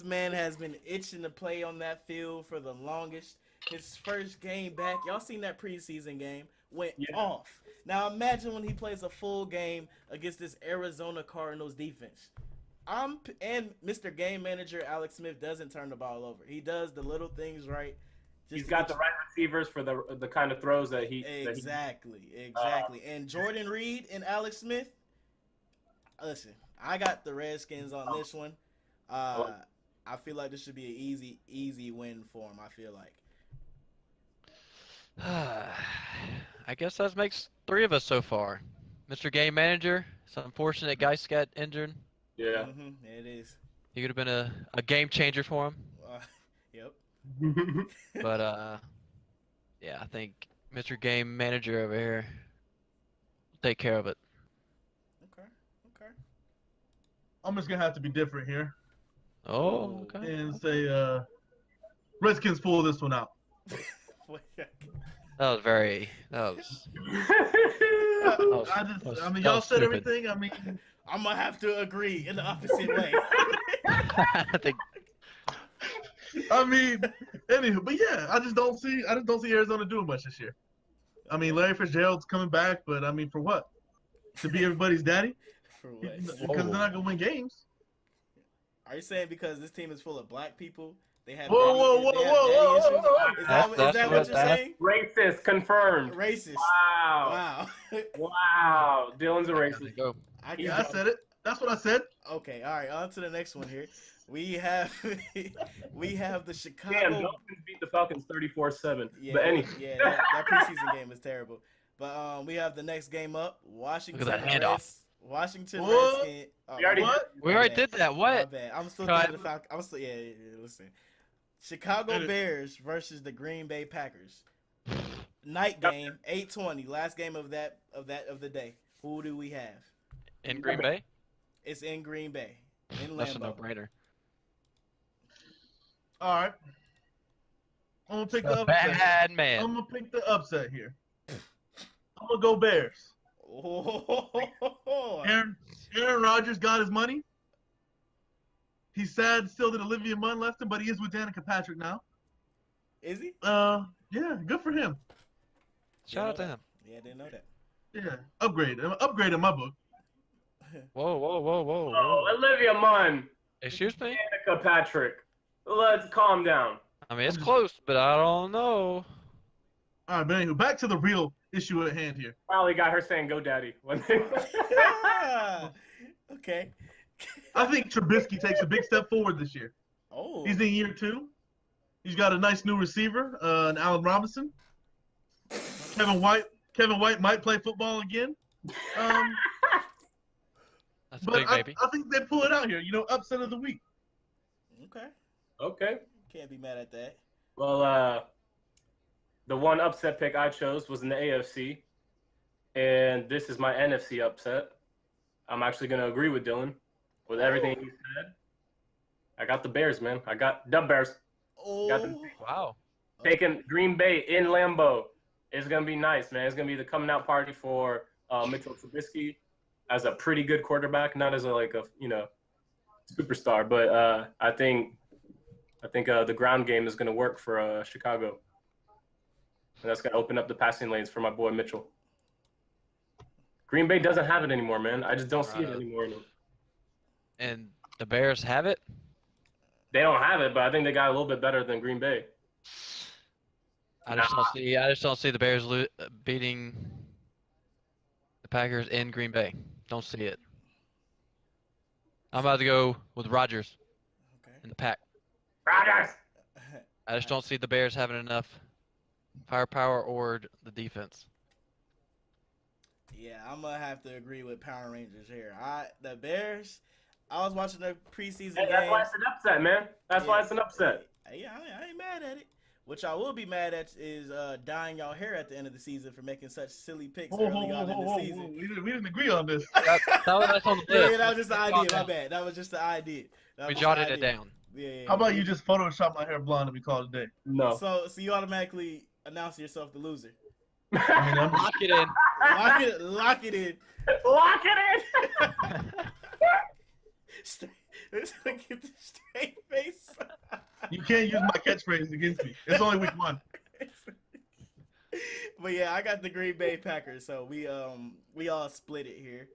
[SPEAKER 1] man has been itching to play on that field for the longest. His first game back, y'all seen that preseason game, went off. Now imagine when he plays a full game against this Arizona Cardinals defense. And Mr. Game Manager Alex Smith doesn't turn the ball over. He does the little things right.
[SPEAKER 2] He's got the right receivers for the kind of throws that he.
[SPEAKER 1] Exactly. And Jordan Reed and Alex Smith. Listen, I got the Redskins on this one. I feel like this should be an easy win for him. I feel like.
[SPEAKER 4] I guess that makes 3 of us so far. Mr. Game Manager. It's unfortunate Geist got injured.
[SPEAKER 2] Yeah.
[SPEAKER 1] It is.
[SPEAKER 4] He could have been a game changer for him.
[SPEAKER 1] Yep.
[SPEAKER 4] But yeah, I think Mr. Game Manager over here will take care of it.
[SPEAKER 1] Okay.
[SPEAKER 3] I'm just gonna have to be different here.
[SPEAKER 4] Oh, okay.
[SPEAKER 3] And say Redskins pull this one out.
[SPEAKER 4] That was
[SPEAKER 3] y'all said
[SPEAKER 4] stupid.
[SPEAKER 3] everything. I mean,
[SPEAKER 1] I'm gonna have to agree in the opposite way.
[SPEAKER 3] Anywho, but yeah, I just don't see Arizona doing much this year. I mean, Larry Fitzgerald's coming back, but I mean, for what? To be everybody's daddy?
[SPEAKER 1] For what?
[SPEAKER 3] Because they're not gonna win games.
[SPEAKER 1] Are you saying because this team is full of black people? They have
[SPEAKER 3] Whoa.
[SPEAKER 1] Is that what you're saying?
[SPEAKER 2] Racist confirmed.
[SPEAKER 1] Racist.
[SPEAKER 2] Wow. Wow. Dylan's a racist.
[SPEAKER 4] Go.
[SPEAKER 3] I said it. That's what I said.
[SPEAKER 1] Okay. All right. On to the next one here. We have the Chicago.
[SPEAKER 2] Damn, Dolphins beat the Falcons 34-7.
[SPEAKER 1] Yeah,
[SPEAKER 2] but anyway.
[SPEAKER 1] that preseason game is terrible. But we have the next game up. Washington
[SPEAKER 4] Look at that handoff.
[SPEAKER 1] Washington
[SPEAKER 3] What?
[SPEAKER 1] Redskins. Oh,
[SPEAKER 2] We already-
[SPEAKER 3] What?
[SPEAKER 4] We
[SPEAKER 1] my
[SPEAKER 4] already
[SPEAKER 1] bad.
[SPEAKER 4] did that.
[SPEAKER 1] My
[SPEAKER 4] What?
[SPEAKER 1] bad. I'm still
[SPEAKER 4] Cut.
[SPEAKER 1] thinking of the Falcons. I'm still yeah. Listen, Chicago
[SPEAKER 3] Edit.
[SPEAKER 1] Bears versus the Green Bay Packers. Night game, 8:20. Last game of the day. Who do we have?
[SPEAKER 4] In Green Bay?
[SPEAKER 1] It's in Green Bay, in
[SPEAKER 4] That's a
[SPEAKER 1] Lambeau.
[SPEAKER 4] no-brainer.
[SPEAKER 3] All right. I'm gonna pick the
[SPEAKER 4] The
[SPEAKER 3] upset.
[SPEAKER 4] bad man.
[SPEAKER 3] I'm gonna pick the upset here. I'm gonna go Bears.
[SPEAKER 1] Oh,
[SPEAKER 3] Aaron Rodgers got his money. He's sad still that Olivia Munn left him, but he is with Danica Patrick now.
[SPEAKER 1] is he?
[SPEAKER 3] Yeah, good for him.
[SPEAKER 4] Shout out to him.
[SPEAKER 1] Yeah, I didn't know that.
[SPEAKER 3] Yeah, upgrade in my book.
[SPEAKER 4] Whoa, whoa, whoa, whoa,
[SPEAKER 2] Oh,
[SPEAKER 4] whoa.
[SPEAKER 2] Olivia Munn,
[SPEAKER 4] Excuse me?
[SPEAKER 2] Danica Patrick. Let's calm down.
[SPEAKER 4] I mean, it's close, but I don't know.
[SPEAKER 3] All right, but anywho, back to the real issue at hand here.
[SPEAKER 2] Probably got her saying "Go, Daddy."
[SPEAKER 1] Okay.
[SPEAKER 3] I think Trubisky takes a big step forward this year.
[SPEAKER 1] Oh.
[SPEAKER 3] He's in year 2. He's got a nice new receiver, Allen Robinson. Kevin White might play football again.
[SPEAKER 4] That's a
[SPEAKER 3] But
[SPEAKER 4] big baby.
[SPEAKER 3] I think they pull it out here. Upset of the week.
[SPEAKER 1] Okay.
[SPEAKER 2] Okay.
[SPEAKER 1] Can't be mad at that.
[SPEAKER 2] Well, the one upset pick I chose was in the AFC, and this is my NFC upset. I'm actually going to agree with Dylan with everything he said. I got the Bears, man. I got the Bears. Got them.
[SPEAKER 1] Oh.
[SPEAKER 4] Wow.
[SPEAKER 2] Taking Green Bay in Lambeau. It's going to be nice, man. It's going to be the coming out party for Mitchell Trubisky as a pretty good quarterback, not as a superstar, but I think the ground game is going to work for Chicago. And that's going to open up the passing lanes for my boy Mitchell. Green Bay doesn't have it anymore, man. I just don't see it anymore in them.
[SPEAKER 4] And the Bears have it?
[SPEAKER 2] They don't have it, but I think they got a little bit better than Green Bay.
[SPEAKER 4] I just don't see the Bears beating the Packers in Green Bay. Don't see it. I'm about to go with Rodgers
[SPEAKER 1] Okay.
[SPEAKER 4] in the pack.
[SPEAKER 2] Rodgers!
[SPEAKER 4] I just don't see the Bears having enough firepower or the defense.
[SPEAKER 1] Yeah, I'm gonna have to agree with Power Rangers here. The Bears. I was watching the preseason
[SPEAKER 2] Hey,
[SPEAKER 1] game.
[SPEAKER 2] that's why it's an upset, man. That's why it's an upset.
[SPEAKER 1] Yeah, I ain't mad at it. Which I will be mad at is dyeing y'all hair at the end of the season for making such silly picks early on in the season.
[SPEAKER 3] We didn't agree on this.
[SPEAKER 4] That's on the
[SPEAKER 1] Yeah,
[SPEAKER 4] list.
[SPEAKER 1] that was just the idea. My bad. That was just the idea.
[SPEAKER 4] We jotted it down.
[SPEAKER 1] Yeah.
[SPEAKER 3] How about you just Photoshop my hair blonde and we call it a day?
[SPEAKER 2] No.
[SPEAKER 1] So you automatically announce yourself the loser.
[SPEAKER 3] I mean,
[SPEAKER 4] Lock it in.
[SPEAKER 1] Lock it in.
[SPEAKER 2] Lock it in!
[SPEAKER 1] Let's get the straight face.
[SPEAKER 3] you can't use my catchphrase against me. It's only week 1.
[SPEAKER 1] But yeah, I got the Green Bay Packers, so we all split it here.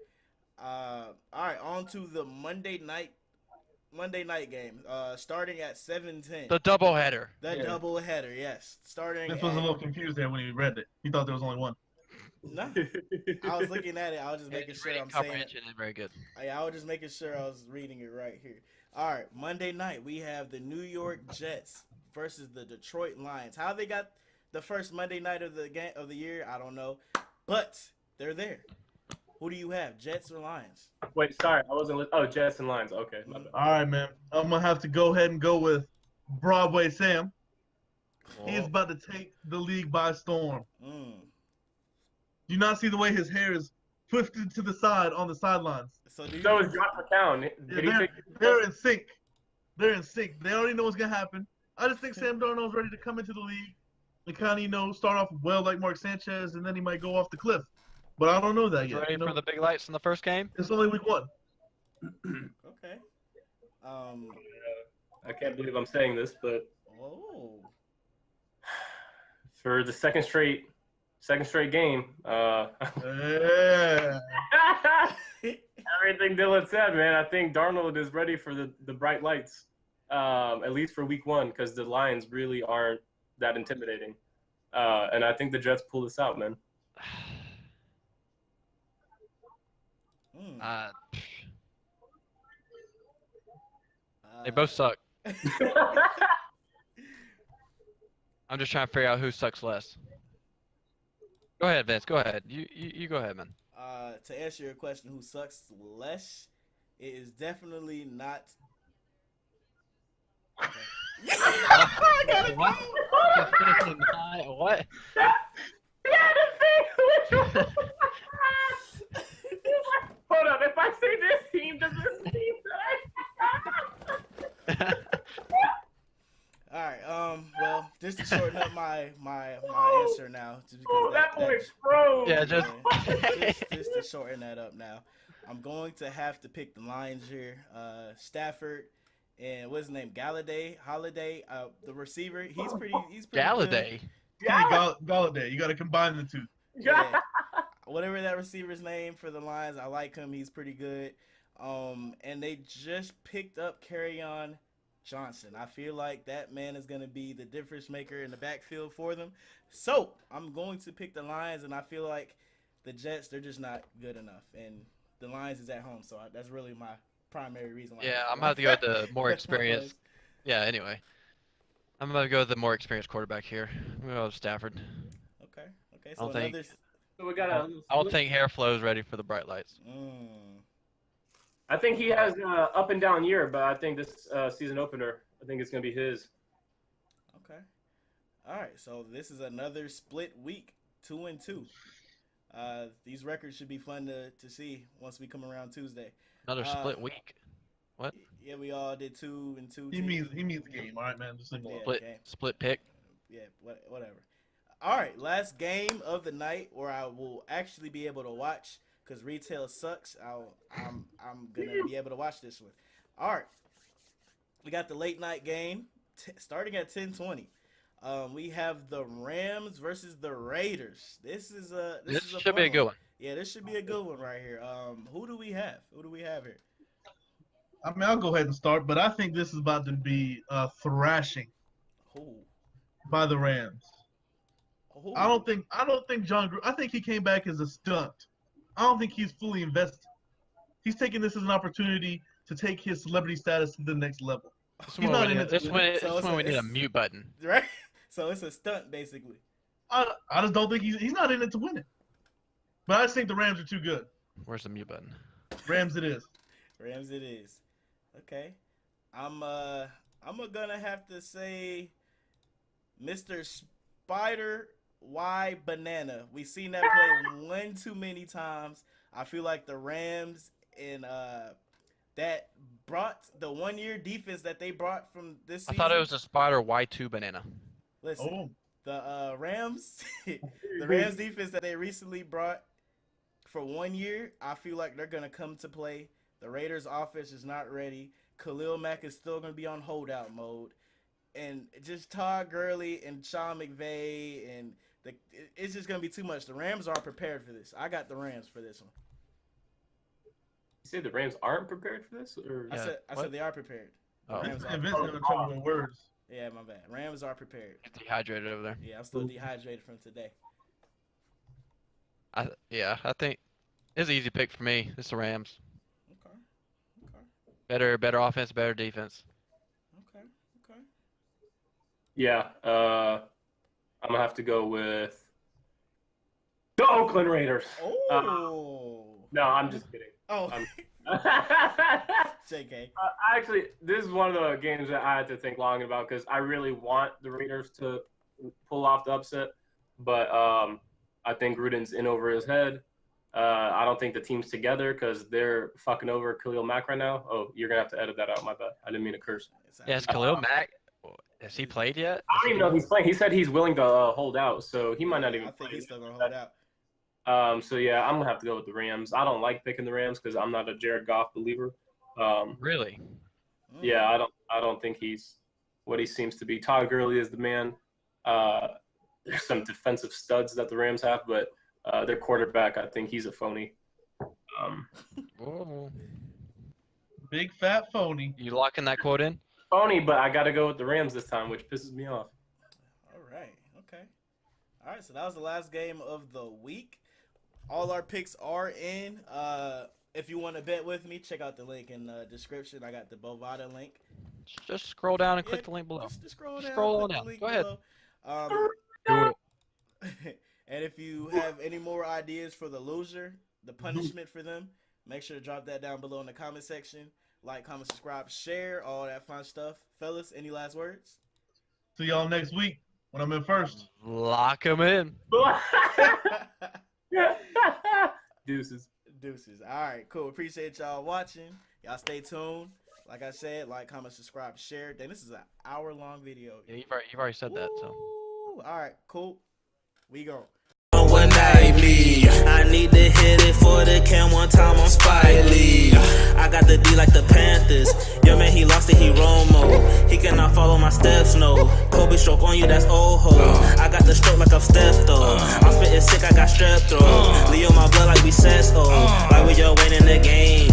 [SPEAKER 1] All right, on to the Monday night game. Starting at 7:10.
[SPEAKER 4] The doubleheader.
[SPEAKER 1] The doubleheader, yes. Starting.
[SPEAKER 3] This was a little confused there when he read it. He thought there was only one.
[SPEAKER 1] No, I was looking at it. I was just making sure I'm saying it.
[SPEAKER 4] Comprehension is very good.
[SPEAKER 1] I was just making sure I was reading it right here. All right, Monday night we have the New York Jets versus the Detroit Lions. How they got the first Monday night of the game of the year, I don't know, but they're there. Who do you have, Jets or Lions?
[SPEAKER 2] Wait, sorry. I wasn't Oh, Jets and Lions. Okay. My bad.
[SPEAKER 3] All right, man. I'm going to have to go ahead and go with Broadway Sam. He's about to take the league by storm. Do you not see the way his hair is twisted to the side on the sidelines?
[SPEAKER 1] So
[SPEAKER 2] is Josh McCown.
[SPEAKER 3] They're in sync. They're in sync. They already know what's going to happen. I just think Sam Darnold's ready to come into the league and kind of, start off well like Mark Sanchez, and then he might go off the cliff. But I don't know that yet.
[SPEAKER 4] Ready for the big lights in the first game?
[SPEAKER 3] It's only week 1.
[SPEAKER 1] Okay.
[SPEAKER 2] I can't believe I'm saying this, but for the second straight game,
[SPEAKER 3] Yeah.
[SPEAKER 2] everything Dylan said, man, I think Darnold is ready for the bright lights, at least for week 1, because the Lions really aren't that intimidating. And I think the Jets pull this out, man.
[SPEAKER 4] They both suck. I'm just trying to figure out who sucks less. Go ahead, Vince. Go ahead. You go ahead, man.
[SPEAKER 1] to answer your question, who sucks less? It is definitely not. Okay. I gotta
[SPEAKER 4] What?
[SPEAKER 1] go.
[SPEAKER 4] What?
[SPEAKER 2] Hold up, if I say this team, does this team
[SPEAKER 1] All right. Well, just to shorten up my answer now, just because
[SPEAKER 2] Oh, that boy froze.
[SPEAKER 4] Yeah, just
[SPEAKER 1] just to shorten that up now, I'm going to have to pick the Lions here. Stafford and what's his name? Holiday. The receiver. He's pretty good.
[SPEAKER 4] Galladay.
[SPEAKER 3] Kenny Galladay. You got to combine the two.
[SPEAKER 1] Yeah. Whatever that receiver's name for the Lions, I like him. He's pretty good. And they just picked up Kerryon Johnson. I feel like that man is going to be the difference maker in the backfield for them. So I'm going to pick the Lions, and I feel like the Jets, they're just not good enough. And the Lions is at home, so that's really my primary reason why.
[SPEAKER 4] Yeah, I'm about to go with the more experienced. Yeah, anyway. I'm about to go with the more experienced quarterback here. I'm going to go with Stafford.
[SPEAKER 1] Okay.
[SPEAKER 4] I
[SPEAKER 1] So
[SPEAKER 4] don't think-
[SPEAKER 1] another.
[SPEAKER 2] So we got a.
[SPEAKER 4] I don't think Hairflow's ready for the bright lights.
[SPEAKER 2] I think he has an up and down year, but I think this season opener, I think it's gonna be his.
[SPEAKER 1] Okay. All right. So this is another split week, 2-2. These records should be fun to see once we come around Tuesday.
[SPEAKER 4] Another split week. What?
[SPEAKER 1] Yeah, we all did 2-2.
[SPEAKER 3] He means the game. All right, man. Just leave him alone.
[SPEAKER 4] Split pick.
[SPEAKER 1] Yeah, whatever. All right, last game of the night where I will actually be able to watch because retail sucks. I'm gonna be able to watch this one. All right, we got the late night game starting at 10:20. We have the Rams versus the Raiders. This
[SPEAKER 4] should be a good one.
[SPEAKER 1] Yeah, this should be a good one right here. Who do we have? Who do we have here?
[SPEAKER 3] I mean, I'll go ahead and start, but I think this is about to be a thrashing
[SPEAKER 1] Who?
[SPEAKER 3] by the Rams.
[SPEAKER 1] Who?
[SPEAKER 3] I don't think John. I think he came back as a stunt. I don't think he's fully invested. He's taking this as an opportunity to take his celebrity status to the next level.
[SPEAKER 4] This is when we need a mute button.
[SPEAKER 1] Right? So it's a stunt, basically.
[SPEAKER 3] I just don't think he's not in it to win it. But I just think the Rams are too good.
[SPEAKER 4] Where's the mute button?
[SPEAKER 3] Rams it is.
[SPEAKER 1] Rams it is. Okay. I'm gonna have to say Mr. Spider Y Banana. We've seen that play one too many times. I feel like the Rams and that brought the 1 year defense that they brought from this season.
[SPEAKER 4] I thought it was a Spider Y2 banana.
[SPEAKER 1] Listen, the Rams, the Rams defense that they recently brought for 1 year, I feel like they're gonna come to play. The Raiders' offense is not ready. Khalil Mack is still gonna be on holdout mode, and just Todd Gurley and Sean McVay and it's just gonna be too much. The Rams are prepared for this. I got the Rams for this one.
[SPEAKER 2] You say the Rams aren't prepared for this, or
[SPEAKER 1] I said they are prepared.
[SPEAKER 4] Oh.
[SPEAKER 3] Vince having trouble with words.
[SPEAKER 1] Yeah, my bad. Rams are prepared.
[SPEAKER 4] Dehydrated over there.
[SPEAKER 1] Yeah, I'm still dehydrated from today.
[SPEAKER 4] I think it's an easy pick for me. It's the Rams.
[SPEAKER 1] Okay.
[SPEAKER 4] Better offense, better defense.
[SPEAKER 1] Okay.
[SPEAKER 2] yeah, I'm gonna have to go with the Oakland Raiders.
[SPEAKER 1] Oh.
[SPEAKER 2] No, I'm just kidding.
[SPEAKER 1] Oh. JK.
[SPEAKER 2] Actually, this is one of the games that I had to think long about because I really want the Raiders to pull off the upset, but I think Gruden's in over his head. I don't think the team's together because they're fucking over Khalil Mack right now. Oh, you're gonna have to edit that out. My bad. I didn't mean to curse.
[SPEAKER 4] Yeah, has Khalil Mack? Has he played yet?
[SPEAKER 2] I don't even know if he's playing. He said he's willing to hold out, so he might not even.
[SPEAKER 1] I think he's still gonna hold out.
[SPEAKER 2] So yeah, I'm gonna have to go with the Rams. I don't like picking the Rams because I'm not a Jared Goff believer.
[SPEAKER 4] Really?
[SPEAKER 2] Yeah, I don't think he's what he seems to be. Todd Gurley is the man. There's some defensive studs that the Rams have, but their quarterback, I think he's a phony.
[SPEAKER 3] Big fat phony.
[SPEAKER 4] You locking that quote in?
[SPEAKER 2] Phony, but I got to go with the Rams this time, which pisses me off.
[SPEAKER 1] All right. Okay. All right. So that was the last game of the week. All our picks are in. If you want to bet with me, check out the link in the description. I got the Bovada link.
[SPEAKER 4] Just scroll down and click the link below.
[SPEAKER 1] Just scroll down.
[SPEAKER 4] Scroll on down. Go ahead.
[SPEAKER 1] Do it. And if you have any more ideas for the loser, the punishment for them. Make sure to drop that down below in the comment section. Like, comment, subscribe, share, all that fun stuff. Fellas, any last words?
[SPEAKER 3] See y'all next week when I'm in first.
[SPEAKER 4] Lock them in.
[SPEAKER 2] Deuces.
[SPEAKER 1] Deuces. All right, cool. Appreciate y'all watching. Y'all stay tuned. Like I said, like, comment, subscribe, share. Then this is an hour-long video.
[SPEAKER 4] Yeah, you've already said that, so.
[SPEAKER 1] Ooh, all right, cool. We go.
[SPEAKER 5] One night me, I need to hit it for the cam one time on Spike Lee. I got the D like the Panthers. Yo man, he lost it, he Romo. He cannot follow my steps, no. Kobe stroke on you, that's old ho. I got the stroke like I'm Steph though. I'm spitting sick, I got strep throat. Leo my blood like we says, oh. Like we all winning the game.